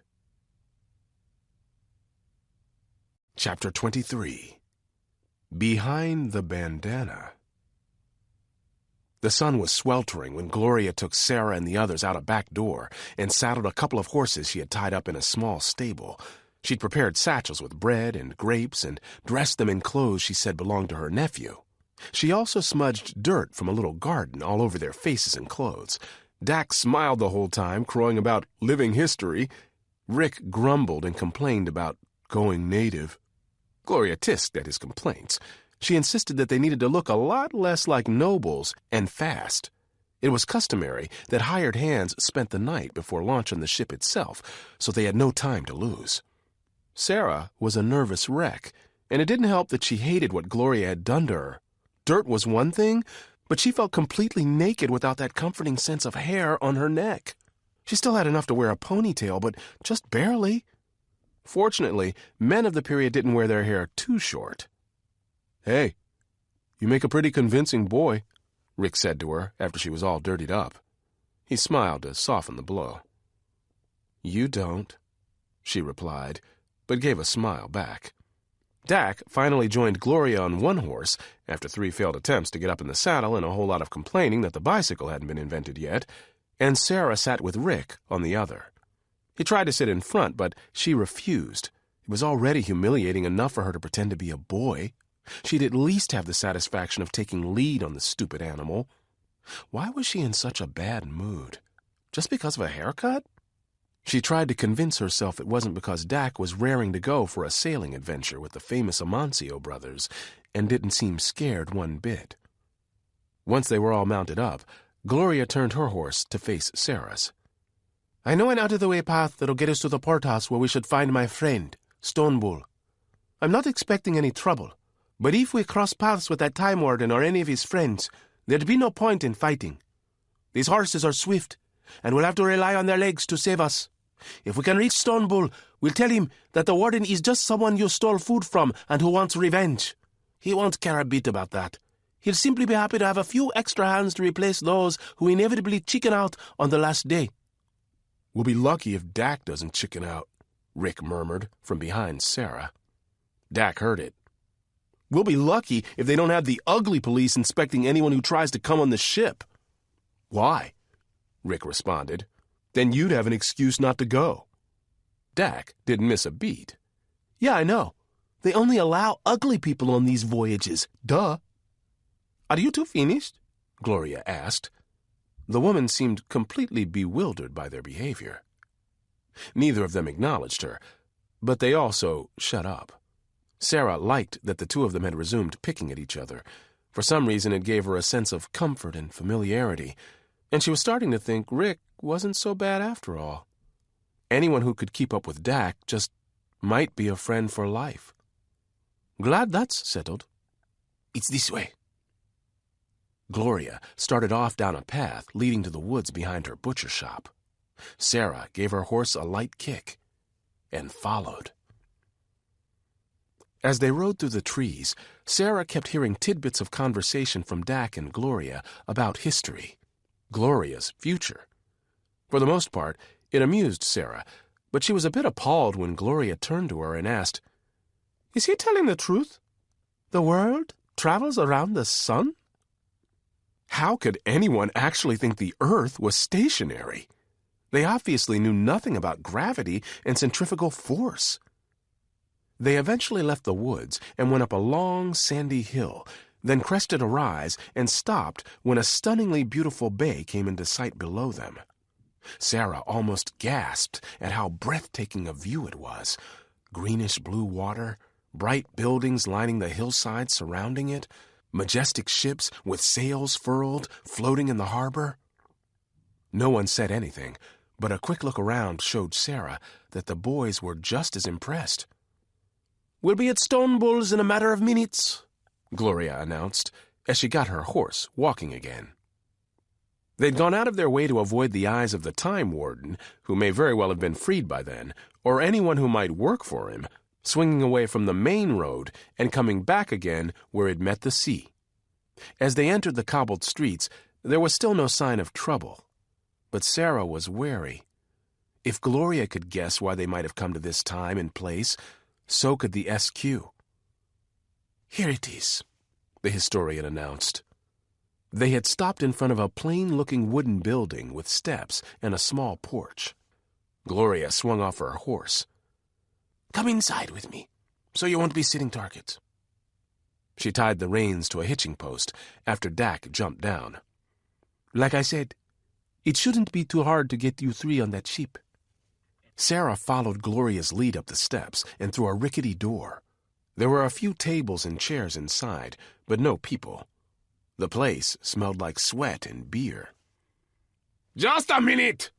Speaker 1: Chapter 23. Behind the Bandana. The sun was sweltering when Gloria took Sera and the others out a back door and saddled a couple of horses she had tied up in a small stable. She'd prepared satchels with bread and grapes and dressed them in clothes she said belonged to her nephew. She also smudged dirt from a little garden all over their faces and clothes. Dak smiled the whole time, crowing about living history. Rick grumbled and complained about going native. Gloria tisked at his complaints. She insisted that they needed to look a lot less like nobles and fast. It was customary that hired hands spent the night before launch on the ship itself, so they had no time to lose. Sera was a nervous wreck, and it didn't help that she hated what Gloria had done to her. Dirt was one thing, but she felt completely naked without that comforting sense of hair on her neck. She still had enough to wear a ponytail, but just barely. Fortunately, men of the period didn't wear their hair too short. Hey, you make a pretty convincing boy, Rick said to her after she was all dirtied up. He smiled to soften the blow. You don't, she replied, but gave a smile back. Dak finally joined Gloria on one horse, after 3 failed attempts to get up in the saddle and a whole lot of complaining that the bicycle hadn't been invented yet, and Sera sat with Rick on the other. He tried to sit in front, but she refused. It was already humiliating enough for her to pretend to be a boy. She'd at least have the satisfaction of taking lead on the stupid animal. Why was she in such a bad mood? Just because of a haircut? She tried to convince herself it wasn't because Dak was raring to go for a sailing adventure with the famous Amancio brothers, and didn't seem scared one bit. Once they were all mounted up, Gloria turned her horse to face Sera's. I know an out-of-the-way path that'll get us to the porthouse where we should find my friend, Stonebull. I'm not expecting any trouble, but if we cross paths with that Time Warden or any of his friends, there'd be no point in fighting. These horses are swift, and we'll have to rely on their legs to save us. If we can reach Stonebull, we'll tell him that the Warden is just someone you stole food from and who wants revenge. He won't care a bit about that. He'll simply be happy to have a few extra hands to replace those who inevitably chicken out on the last day. We'll be lucky if Dak doesn't chicken out, Rick murmured from behind Sera. Dak heard it. We'll be lucky if they don't have the ugly police inspecting anyone who tries to come on the ship." "Why?" Rick responded. "Then you'd have an excuse not to go." Dak didn't miss a beat. "Yeah, I know. They only allow ugly people on these voyages. Duh." "Are you two finished?" Gloria asked. The woman seemed completely bewildered by their behavior. Neither of them acknowledged her, but they also shut up. Sera liked that the two of them had resumed picking at each other. For some reason, it gave her a sense of comfort and familiarity, and she was starting to think Rick wasn't so bad after all. Anyone who could keep up with Dak just might be a friend for life. "Glad that's settled. It's this way." Gloria started off down a path leading to the woods behind her butcher shop. Sera gave her horse a light kick and followed. As they rode through the trees, Sera kept hearing tidbits of conversation from Dak and Gloria about history, Gloria's future. For the most part, it amused Sera, but she was a bit appalled when Gloria turned to her and asked, "Is he telling the truth? The world travels around the sun?" How could anyone actually think the Earth was stationary? They obviously knew nothing about gravity and centrifugal force. They eventually left the woods and went up a long, sandy hill, then crested a rise and stopped when a stunningly beautiful bay came into sight below them. Sera almost gasped at how breathtaking a view it was. Greenish-blue water, bright buildings lining the hillsides surrounding it, majestic ships with sails furled, floating in the harbor. No one said anything, but a quick look around showed Sera that the boys were just as impressed. "We'll be at Stone Bull's in a matter of minutes," Gloria announced, as she got her horse walking again. They'd gone out of their way to avoid the eyes of the Time Warden, who may very well have been freed by then, or anyone who might work for him, swinging away from the main road and coming back again where it met the sea. As they entered the cobbled streets, there was still no sign of trouble. But Sera was wary. If Gloria could guess why they might have come to this time and place, so could the SQ. "Here it is," the historian announced. They had stopped in front of a plain-looking wooden building with steps and a small porch. Gloria swung off her horse. "Come inside with me, so you won't be sitting targets." She tied the reins to a hitching post after Dak jumped down. "Like I said, it shouldn't be too hard to get you three on that ship." Sera followed Gloria's lead up the steps and through a rickety door. There were a few tables and chairs inside, but no people. The place smelled like sweat and beer. "Just a minute!"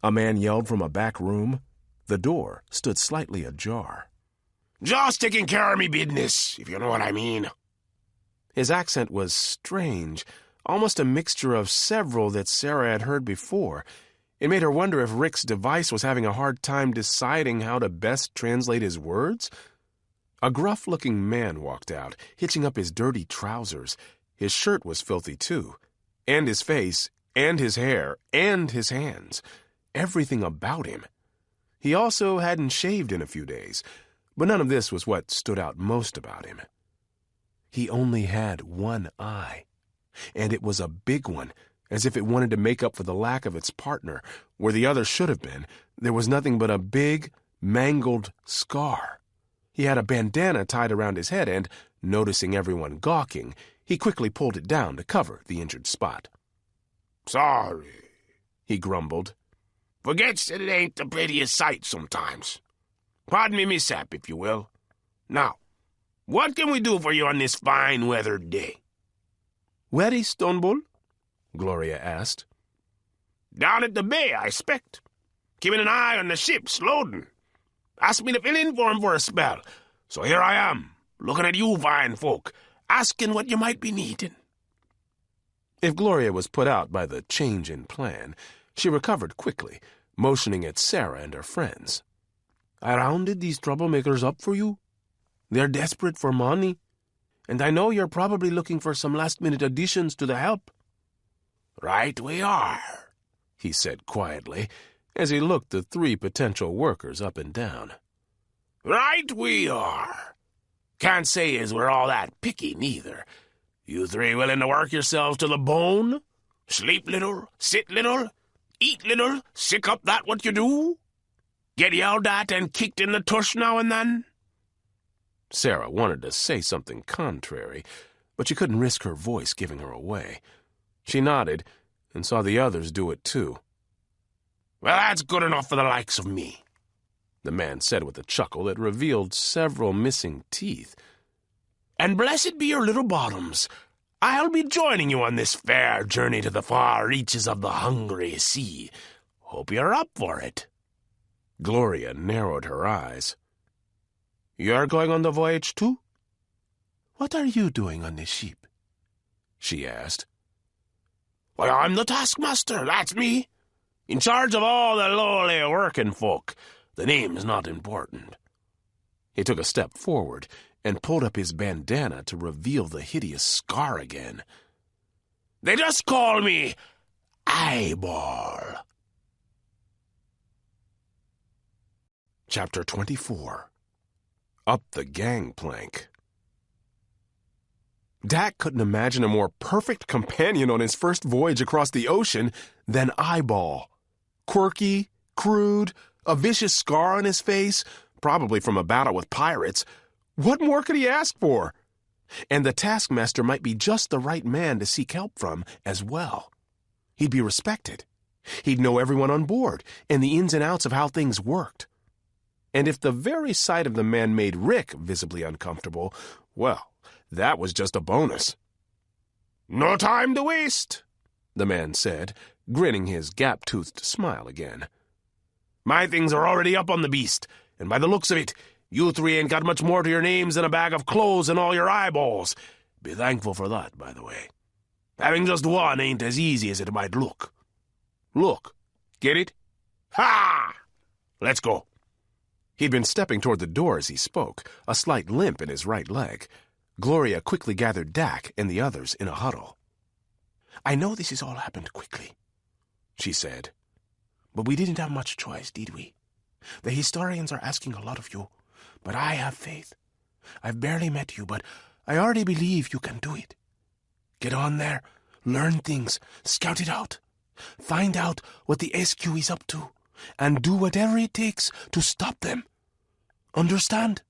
Speaker 1: a man yelled from a back room. The door stood slightly ajar. "Just taking care of me business, if you know what I mean." His accent was strange, almost a mixture of several that Sera had heard before. It made her wonder if Rick's device was having a hard time deciding how to best translate his words. A gruff-looking man walked out, hitching up his dirty trousers. His shirt was filthy, too, and his face, and his hair, and his hands. Everything about him. He also hadn't shaved in a few days, but none of this was what stood out most about him. He only had one eye, and it was a big one, as if it wanted to make up for the lack of its partner. Where the other should have been, there was nothing but a big, mangled scar. He had a bandana tied around his head and, noticing everyone gawking, he quickly pulled it down to cover the injured spot. "Sorry," he grumbled. "Forgets that it ain't the prettiest sight sometimes. Pardon me mishap, if you will. Now, what can we do for you on this fine weathered day?" "Where is Stonebull?" Gloria asked. "Down at the bay, I expect. Keeping an eye on the ships loading. Asked me to fill in for him for a spell, so here I am, looking at you fine folk, asking what you might be needing." If Gloria was put out by the change in plan, she recovered quickly, motioning at Sera and her friends. "I rounded these troublemakers up for you. They're desperate for money, and I know you're probably looking for some last-minute additions to the help." "Right we are," he said quietly, as he looked the three potential workers up and down. "Right we are. Can't say as we're all that picky, neither. You three willing to work yourselves to the bone? Sleep little, sit little, eat little, sick up that what you do? Get yelled at and kicked in the tush now and then?" Sera wanted to say something contrary, but she couldn't risk her voice giving her away. She nodded and saw the others do it too. "Well, that's good enough for the likes of me," the man said with a chuckle that revealed several missing teeth. "And blessed be your little bottoms. I'll be joining you on this fair journey to the far reaches of the hungry sea. Hope you're up for it." Gloria narrowed her eyes. "You're going on the voyage too?" "What are you doing on this ship?" she asked. "Why, I'm the taskmaster, that's me. In charge of all the lowly working folk. The name's not important." He took a step forward and pulled up his bandana to reveal the hideous scar again. "They just call me Eyeball." Chapter 24. Up the Gangplank. Dak couldn't imagine a more perfect companion on his first voyage across the ocean than Eyeball. Quirky, crude, a vicious scar on his face, probably from a battle with pirates. What more could he ask for? And the taskmaster might be just the right man to seek help from as well. He'd be respected. He'd know everyone on board and the ins and outs of how things worked. And if the very sight of the man made Rick visibly uncomfortable, well, that was just a bonus. "No time to waste," the man said, grinning his gap-toothed smile again. "My things are already up on the beast, and by the looks of it, you three ain't got much more to your names than a bag of clothes and all your eyeballs. Be thankful for that, by the way. Having just one ain't as easy as it might look. Look, get it? Ha! Let's go." He'd been stepping toward the door as he spoke, a slight limp in his right leg. Gloria quickly gathered Dak and the others in a huddle. "I know this has all happened quickly," she said. "But we didn't have much choice, did we? The historians are asking a lot of you, but I have faith. I've barely met you, but I already believe you can do it. Get on there, learn things, scout it out. Find out what the SQ is up to, and do whatever it takes to stop them. Understand?"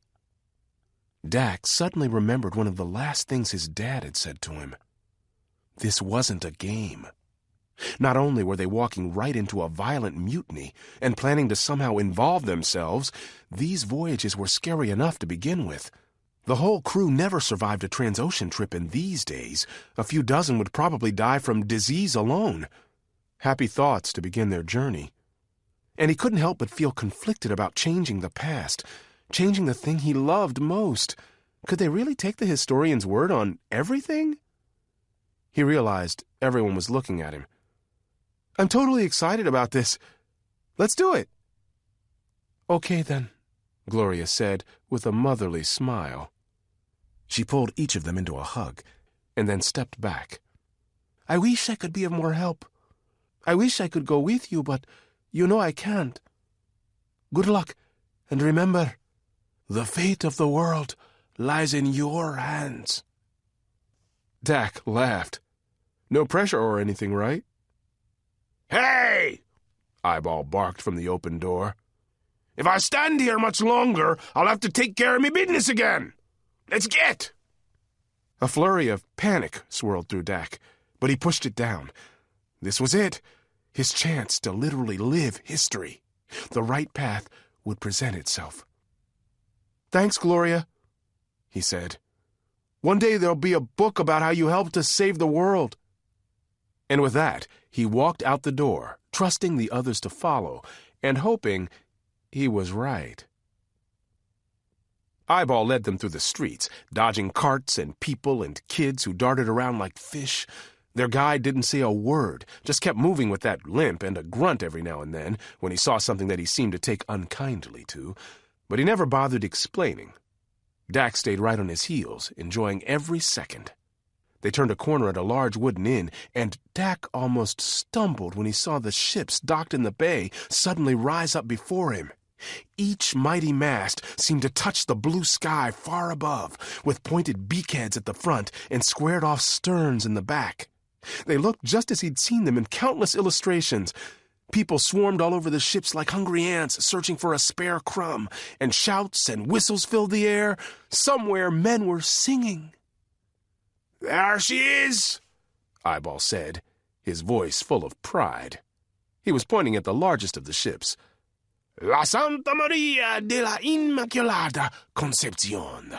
Speaker 1: Dak suddenly remembered one of the last things his dad had said to him. This wasn't a game. Not only were they walking right into a violent mutiny and planning to somehow involve themselves, these voyages were scary enough to begin with. The whole crew never survived a transocean trip in these days. A few dozen would probably die from disease alone. Happy thoughts to begin their journey. And he couldn't help but feel conflicted about changing the past, changing the thing he loved most. Could they really take the historian's word on everything? He realized everyone was looking at him. "I'm totally excited about this. Let's do it." "Okay, then," Gloria said with a motherly smile. She pulled each of them into a hug and then stepped back. "I wish I could be of more help. I wish I could go with you, but you know I can't. Good luck, and remember, the fate of the world lies in your hands." Dak laughed. "No pressure or anything, right?" "Hey!" Eyeball barked from the open door. "If I stand here much longer, I'll have to take care of me business again. Let's get!" A flurry of panic swirled through Dak, but he pushed it down. This was it, his chance to literally live history. The right path would present itself. "Thanks, Gloria," he said. "One day there'll be a book about how you helped us save the world." And with that, he walked out the door, trusting the others to follow, and hoping he was right. Eyeball led them through the streets, dodging carts and people and kids who darted around like fish. Their guide didn't say a word, just kept moving with that limp and a grunt every now and then when he saw something that he seemed to take unkindly to, but he never bothered explaining. Dak stayed right on his heels, enjoying every second. They turned a corner at a large wooden inn, and Dak almost stumbled when he saw the ships docked in the bay suddenly rise up before him. Each mighty mast seemed to touch the blue sky far above, with pointed beakheads at the front and squared-off sterns in the back. They looked just as he'd seen them in countless illustrations. People swarmed all over the ships like hungry ants searching for a spare crumb, and shouts and whistles filled the air. Somewhere men were singing. "There she is," Eyeball said, his voice full of pride. He was pointing at the largest of the ships. "La Santa Maria de la Inmaculada Concepcion.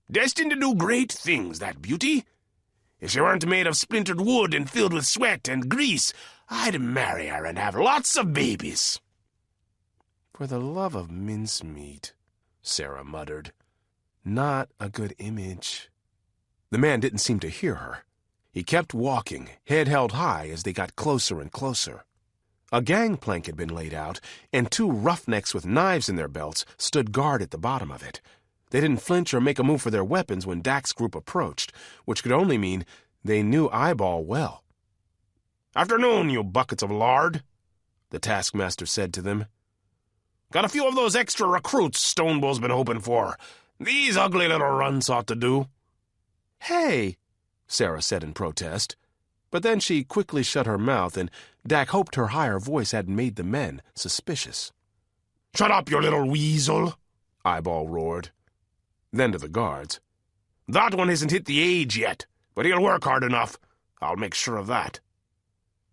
Speaker 1: Destined to do great things, that beauty. If she weren't made of splintered wood and filled with sweat and grease, I'd marry her and have lots of babies." "For the love of mincemeat," Sera muttered. "Not a good image." The man didn't seem to hear her. He kept walking, head held high as they got closer and closer. A gangplank had been laid out, and two roughnecks with knives in their belts stood guard at the bottom of it. They didn't flinch or make a move for their weapons when Dak's group approached, which could only mean they knew Eyeball well. "Afternoon, you buckets of lard," the taskmaster said to them. "Got a few of those extra recruits Stonebull's been hoping for. These ugly little runts ought to do." "Hey," Sera said in protest. But then she quickly shut her mouth, and Dak hoped her higher voice hadn't made the men suspicious. "Shut up, you little weasel," Eyeball roared. Then to the guards, "That one hasn't hit the age yet, but he'll work hard enough. I'll make sure of that."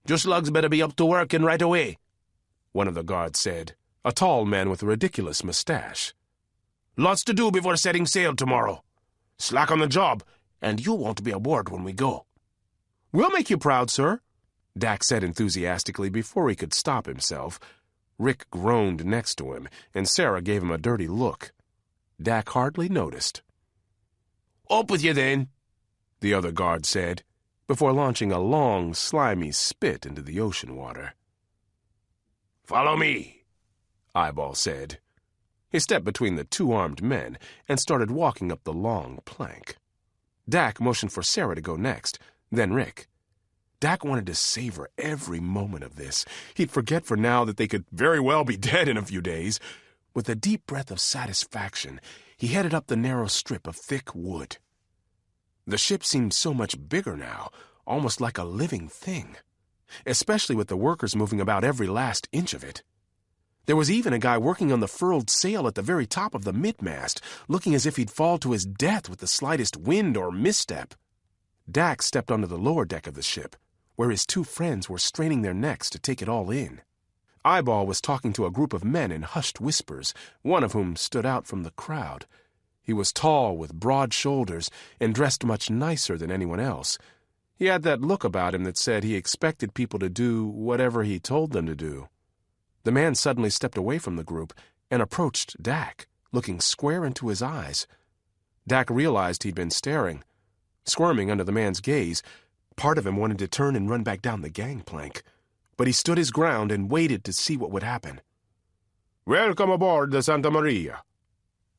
Speaker 1: "You slugs better be up to working right away," one of the guards said, a tall man with a ridiculous mustache. "Lots to do before setting sail tomorrow. Slack on the job, and you won't be aboard when we go." "We'll make you proud, sir," Dak said enthusiastically before he could stop himself. Rick groaned next to him, and Sera gave him a dirty look. Dak hardly noticed. "Up with you, then," the other guard said, before launching a long, slimy spit into the ocean water. "Follow me," Eyeball said. He stepped between the two armed men and started walking up the long plank. Dak motioned for Sera to go next, then Rick. Dak wanted to savor every moment of this. He'd forget for now that they could very well be dead in a few days. With a deep breath of satisfaction, he headed up the narrow strip of thick wood. The ship seemed so much bigger now, almost like a living thing, especially with the workers moving about every last inch of it. There was even a guy working on the furled sail at the very top of the midmast, looking as if he'd fall to his death with the slightest wind or misstep. Dak stepped onto the lower deck of the ship, where his two friends were straining their necks to take it all in. Eyeball was talking to a group of men in hushed whispers, one of whom stood out from the crowd. He was tall, with broad shoulders, and dressed much nicer than anyone else. He had that look about him that said he expected people to do whatever he told them to do. The man suddenly stepped away from the group and approached Dak, looking square into his eyes. Dak realized he'd been staring. Squirming under the man's gaze, part of him wanted to turn and run back down the gangplank. But he stood his ground and waited to see what would happen. "Welcome aboard the Santa Maria,"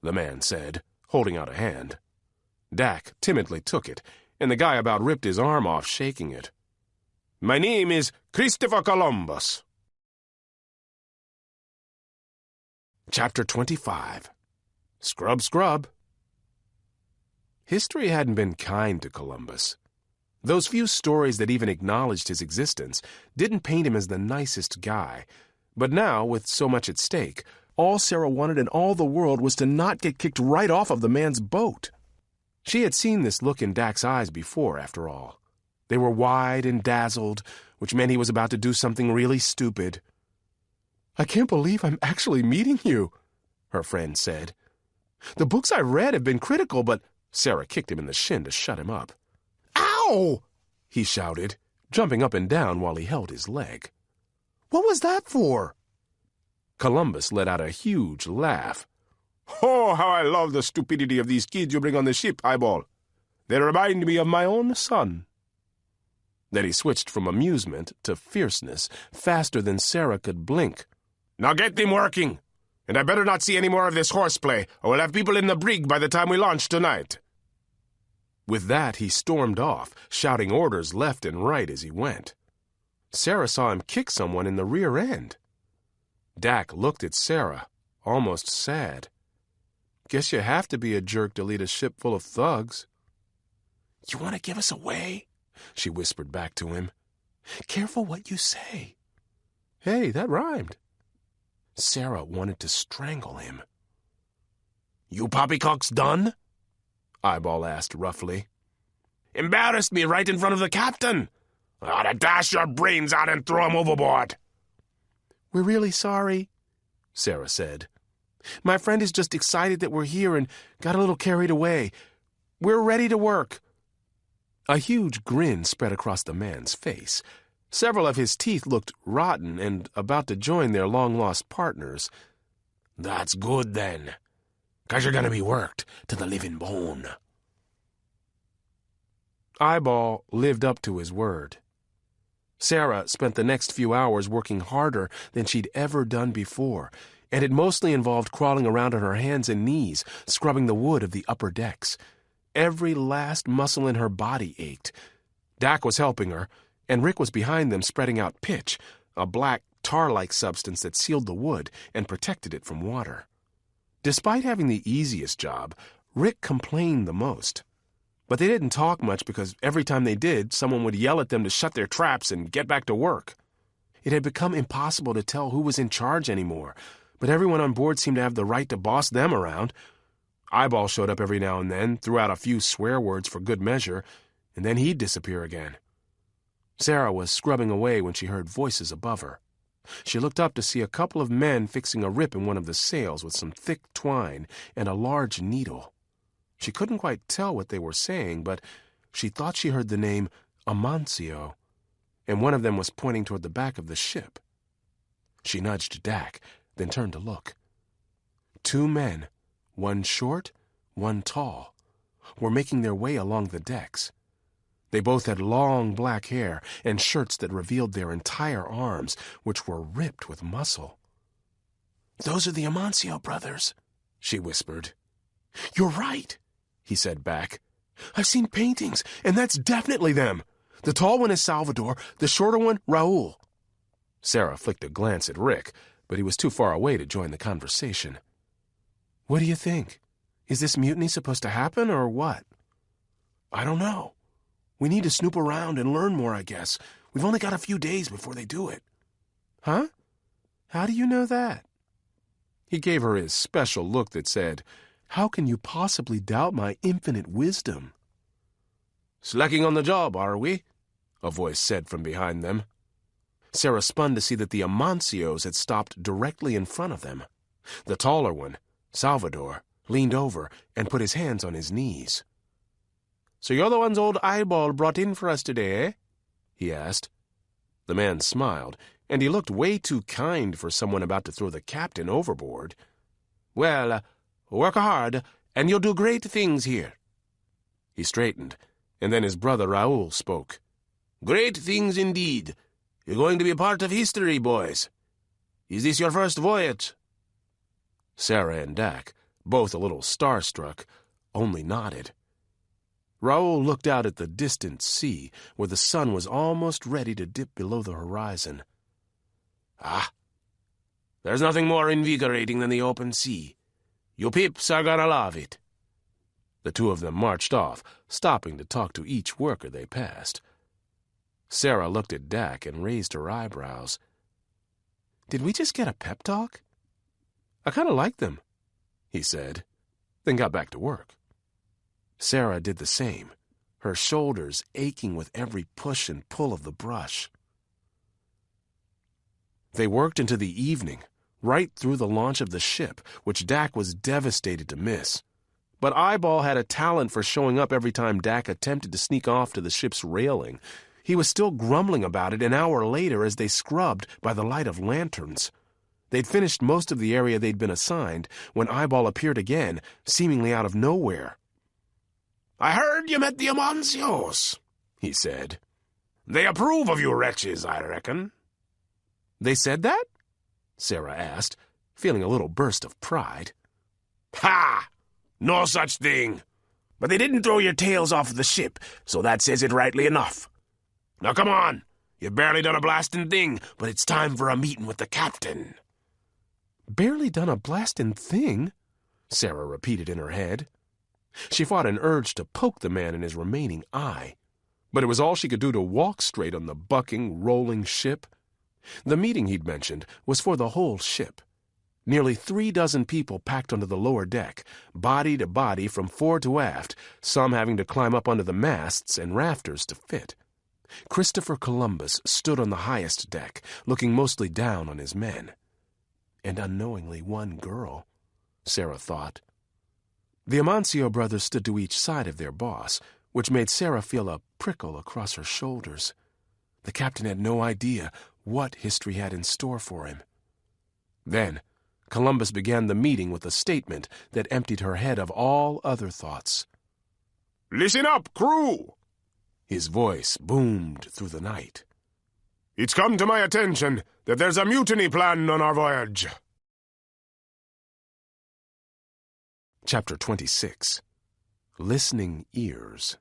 Speaker 1: the man said, holding out a hand. Dak timidly took it, and the guy about ripped his arm off, shaking it. "My name is Christopher Columbus." Chapter 25. Scrub, Scrub. History hadn't been kind to Columbus. Those few stories that even acknowledged his existence didn't paint him as the nicest guy. But now, with so much at stake, all Sera wanted in all the world was to not get kicked right off of the man's boat. She had seen this look in Dak's eyes before, after all. They were wide and dazzled, which meant he was about to do something really stupid. "I can't believe I'm actually meeting you," her friend said. "The books I read have been critical, but—" Sera kicked him in the shin to shut him up. "Ow!" he shouted, jumping up and down while he held his leg. "What was that for?" Columbus let out a huge laugh. "Oh, how I love the stupidity of these kids you bring on the ship, Eyeball. They remind me of my own son." Then he switched from amusement to fierceness faster than Sera could blink. "Now get them working, and I better not see any more of this horseplay, or we'll have people in the brig by the time we launch tonight." With that, he stormed off, shouting orders left and right as he went. Sera saw him kick someone in the rear end. Dak looked at Sera, almost sad. Guess you have to be a jerk to lead a ship full of thugs. "You want to give us away?" she whispered back to him. "Careful what you say." Hey, that rhymed. Sera wanted to strangle him. "You poppycocks done?" Eyeball asked roughly. "Embarrassed me right in front of the captain. I ought to dash your brains out and throw him overboard." "We're really sorry," Sera said. "My friend is just excited that we're here and got a little carried away. We're ready to work." A huge grin spread across the man's face. Several of his teeth looked rotten and about to join their long-lost partners. "That's good, then, 'cause you're gonna be worked to the living bone." Eyeball lived up to his word. Sera spent the next few hours working harder than she'd ever done before, and it mostly involved crawling around on her hands and knees, scrubbing the wood of the upper decks. Every last muscle in her body ached. Dak was helping her, and Rick was behind them spreading out pitch, a black, tar-like substance that sealed the wood and protected it from water. Despite having the easiest job, Rick complained the most. But they didn't talk much because every time they did, someone would yell at them to shut their traps and get back to work. It had become impossible to tell who was in charge anymore, but everyone on board seemed to have the right to boss them around. Eyeball showed up every now and then, threw out a few swear words for good measure, and then he'd disappear again. Sera was scrubbing away when she heard voices above her. She looked up to see a couple of men fixing a rip in one of the sails with some thick twine and a large needle. She couldn't quite tell what they were saying, but she thought she heard the name Amancio, and one of them was pointing toward the back of the ship. She nudged Dak, then turned to look. Two men, one short, one tall, were making their way along the decks. They both had long black hair and shirts that revealed their entire arms, which were ripped with muscle. "Those are the Amancio brothers," she whispered. "You're right," he said back. "I've seen paintings, and that's definitely them. The tall one is Salvador, the shorter one, Raul." Sera flicked a glance at Rick, but he was too far away to join the conversation. "What do you think? Is this mutiny supposed to happen, or what?" "I don't know. We need to snoop around and learn more, I guess. We've only got a few days before they do it." "Huh? How do you know that?" He gave her his special look that said, "How can you possibly doubt my infinite wisdom?" "Slacking on the job, are we?" a voice said from behind them. Sera spun to see that the Amancios had stopped directly in front of them. The taller one, Salvador, leaned over and put his hands on his knees. "So you're the ones old Eyeball brought in for us today, eh?" he asked. The man smiled, and he looked way too kind for someone about to throw the captain overboard. "Well, work hard, and you'll do great things here." He straightened, and then his brother Raul spoke. "Great things indeed. You're going to be a part of history, boys. Is this your first voyage?" Sera and Dak, both a little starstruck, only nodded. Raul looked out at the distant sea, where the sun was almost ready to dip below the horizon. "Ah, there's nothing more invigorating than the open sea. You peeps are gonna love it." The two of them marched off, stopping to talk to each worker they passed. Sera looked at Dak and raised her eyebrows. "Did we just get a pep talk?" "I kind of like them," he said, then got back to work. Sera did the same, her shoulders aching with every push and pull of the brush. They worked into the evening, right through the launch of the ship, which Dak was devastated to miss. But Eyeball had a talent for showing up every time Dak attempted to sneak off to the ship's railing. He was still grumbling about it an hour later as they scrubbed by the light of lanterns. They'd finished most of the area they'd been assigned when Eyeball appeared again, seemingly out of nowhere. "I heard you met the Amancios," he said. "They approve of you wretches, I reckon." "They said that?" Sera asked, feeling a little burst of pride. "Ha! No such thing. But they didn't throw your tails off of the ship, so that says it rightly enough. Now come on. You've barely done a blasting thing, but it's time for a meeting with the captain." Barely done a blasting thing, Sera repeated in her head. She fought an urge to poke the man in his remaining eye, but it was all she could do to walk straight on the bucking, rolling ship. The meeting he'd mentioned was for the whole ship. Nearly 36 people packed onto the lower deck, body to body from fore to aft, some having to climb up onto the masts and rafters to fit. Christopher Columbus stood on the highest deck, looking mostly down on his men. And unknowingly one girl, Sera thought. The Amancio brothers stood to each side of their boss, which made Sera feel a prickle across her shoulders. The captain had no idea what history had in store for him. Then, Columbus began the meeting with a statement that emptied her head of all other thoughts.
Speaker 2: "Listen up, crew!"
Speaker 1: His voice boomed through the night.
Speaker 2: "It's come to my attention that there's a mutiny planned on our voyage."
Speaker 1: Chapter 26. Listening Ears.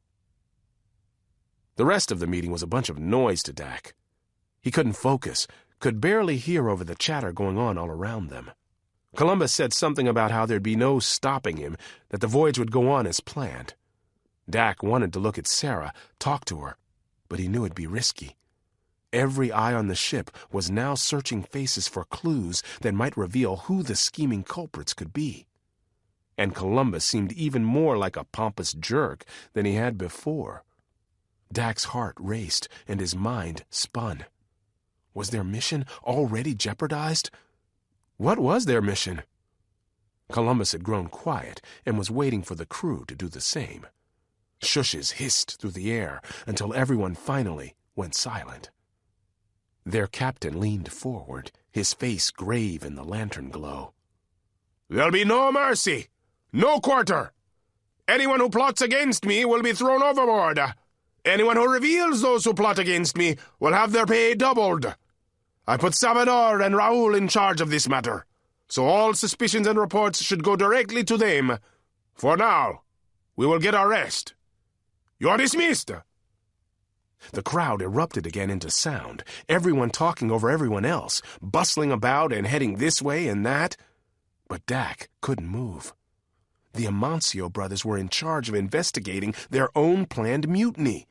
Speaker 1: The rest of the meeting was a bunch of noise to Dak. He couldn't focus, could barely hear over the chatter going on all around them. Columbus said something about how there'd be no stopping him, that the voyage would go on as planned. Dak wanted to look at Sera, talk to her, but he knew it'd be risky. Every eye on the ship was now searching faces for clues that might reveal who the scheming culprits could be. And Columbus seemed even more like a pompous jerk than he had before. Dak's heart raced and his mind spun. Was their mission already jeopardized? What was their mission? Columbus had grown quiet and was waiting for the crew to do the same. Shushes hissed through the air until everyone finally went silent. Their captain leaned forward, his face grave in the lantern glow.
Speaker 2: "There'll be no mercy, no quarter. Anyone who plots against me will be thrown overboard. Anyone who reveals those who plot against me will have their pay doubled. I put Salvador and Raul in charge of this matter, so all suspicions and reports should go directly to them. For now, we will get our rest. You're dismissed."
Speaker 1: The crowd erupted again into sound, everyone talking over everyone else, bustling about and heading this way and that. But Dak couldn't move. The Amancio brothers were in charge of investigating their own planned mutiny.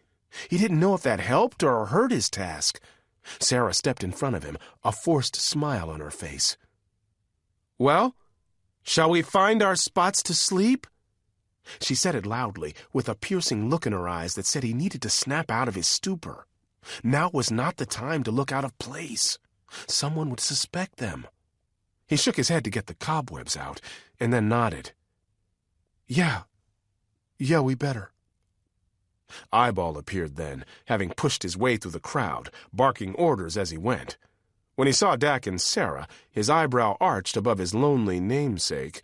Speaker 1: He didn't know if that helped or hurt his task. Sera stepped in front of him, a forced smile on her face. "Well, shall we find our spots to sleep?" She said it loudly, with a piercing look in her eyes that said he needed to snap out of his stupor. Now was not the time to look out of place. Someone would suspect them. He shook his head to get the cobwebs out, and then nodded. Yeah, we better." Eyeball appeared then, having pushed his way through the crowd, barking orders as he went. When he saw Dak and Sera, his eyebrow arched above his lonely namesake.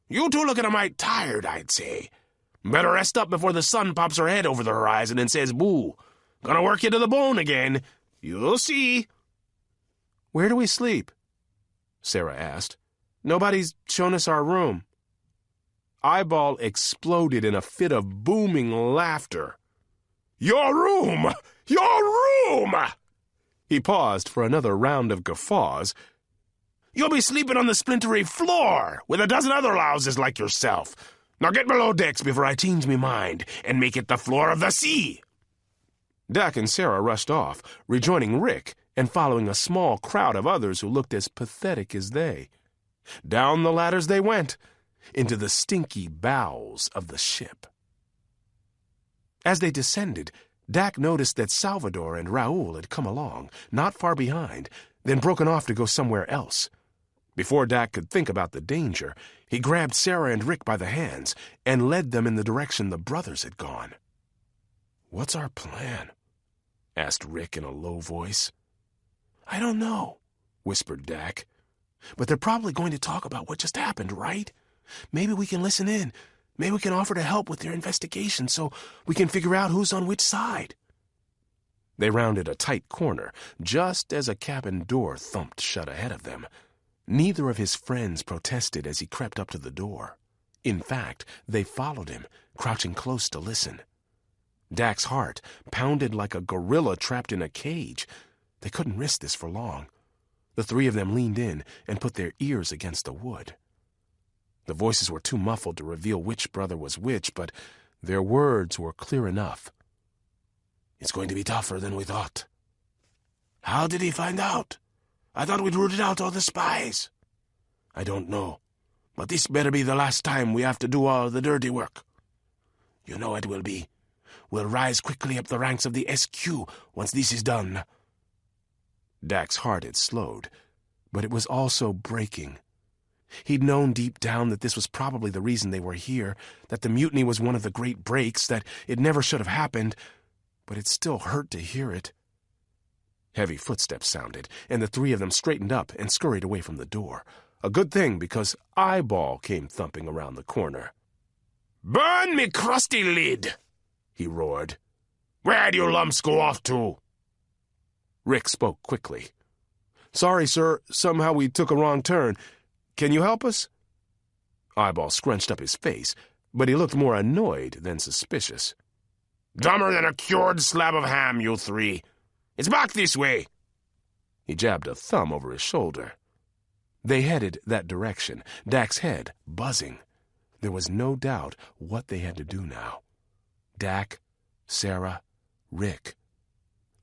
Speaker 2: "You two looking a mite tired, I'd say. Better rest up before the sun pops her head over the horizon and says boo. Gonna work you to the bone again. You'll see."
Speaker 1: "Where do we sleep?" Sera asked. "Nobody's shown us our room." Eyeball exploded in a fit of booming laughter.
Speaker 2: Your room! Your room!"
Speaker 1: He paused for another round of guffaws.
Speaker 2: "You'll be sleeping on the splintery floor with a dozen other louses like yourself. Now get below decks before I change me mind and make it the floor of the sea."
Speaker 1: Dak and Sera rushed off, rejoining Rick and following a small crowd of others who looked as pathetic as they. Down the ladders they went, into the stinky bowels of the ship. As they descended, Dak noticed that Salvador and Raul had come along, not far behind, then broken off to go somewhere else. Before Dak could think about the danger, he grabbed Sera and Rick by the hands and led them in the direction the brothers had gone. "What's our plan?" asked Rick in a low voice. "I don't know," whispered Dak. "But they're probably going to talk about what just happened, right? Maybe we can listen in. Maybe we can offer to help with their investigation so we can figure out who's on which side." They rounded a tight corner, just as a cabin door thumped shut ahead of them. Neither of his friends protested as he crept up to the door. In fact, they followed him, crouching close to listen. Dak's heart pounded like a gorilla trapped in a cage. They couldn't risk this for long. The three of them leaned in and put their ears against the wood. The voices were too muffled to reveal which brother was which, but their words were clear enough.
Speaker 2: "It's going to be tougher than we thought." "How did he find out? I thought we'd rooted out all the spies." "I don't know, but this better be the last time we have to do all the dirty work." "You know it will be. We'll rise quickly up the ranks of the SQ once this is done."
Speaker 1: Dak's heart had slowed, but it was also breaking. He'd known deep down that this was probably the reason they were here, that the mutiny was one of the great breaks, that it never should have happened, but it still hurt to hear it. Heavy footsteps sounded, and the three of them straightened up and scurried away from the door. A good thing, because Eyeball came thumping around the corner.
Speaker 2: "Burn me crusty lid!" he roared. "Where'd you lumps go off to?"
Speaker 1: Rick spoke quickly. "Sorry, sir. Somehow we took a wrong turn. Can you help us?" Eyeball scrunched up his face, but he looked more annoyed than suspicious.
Speaker 2: "Dumber than a cured slab of ham, you three. It's back this way."
Speaker 1: He jabbed a thumb over his shoulder. They headed that direction, Dak's head buzzing. There was no doubt what they had to do now. Dak, Sera, Rick.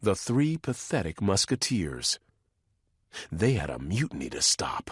Speaker 1: The three pathetic musketeers. They had a mutiny to stop.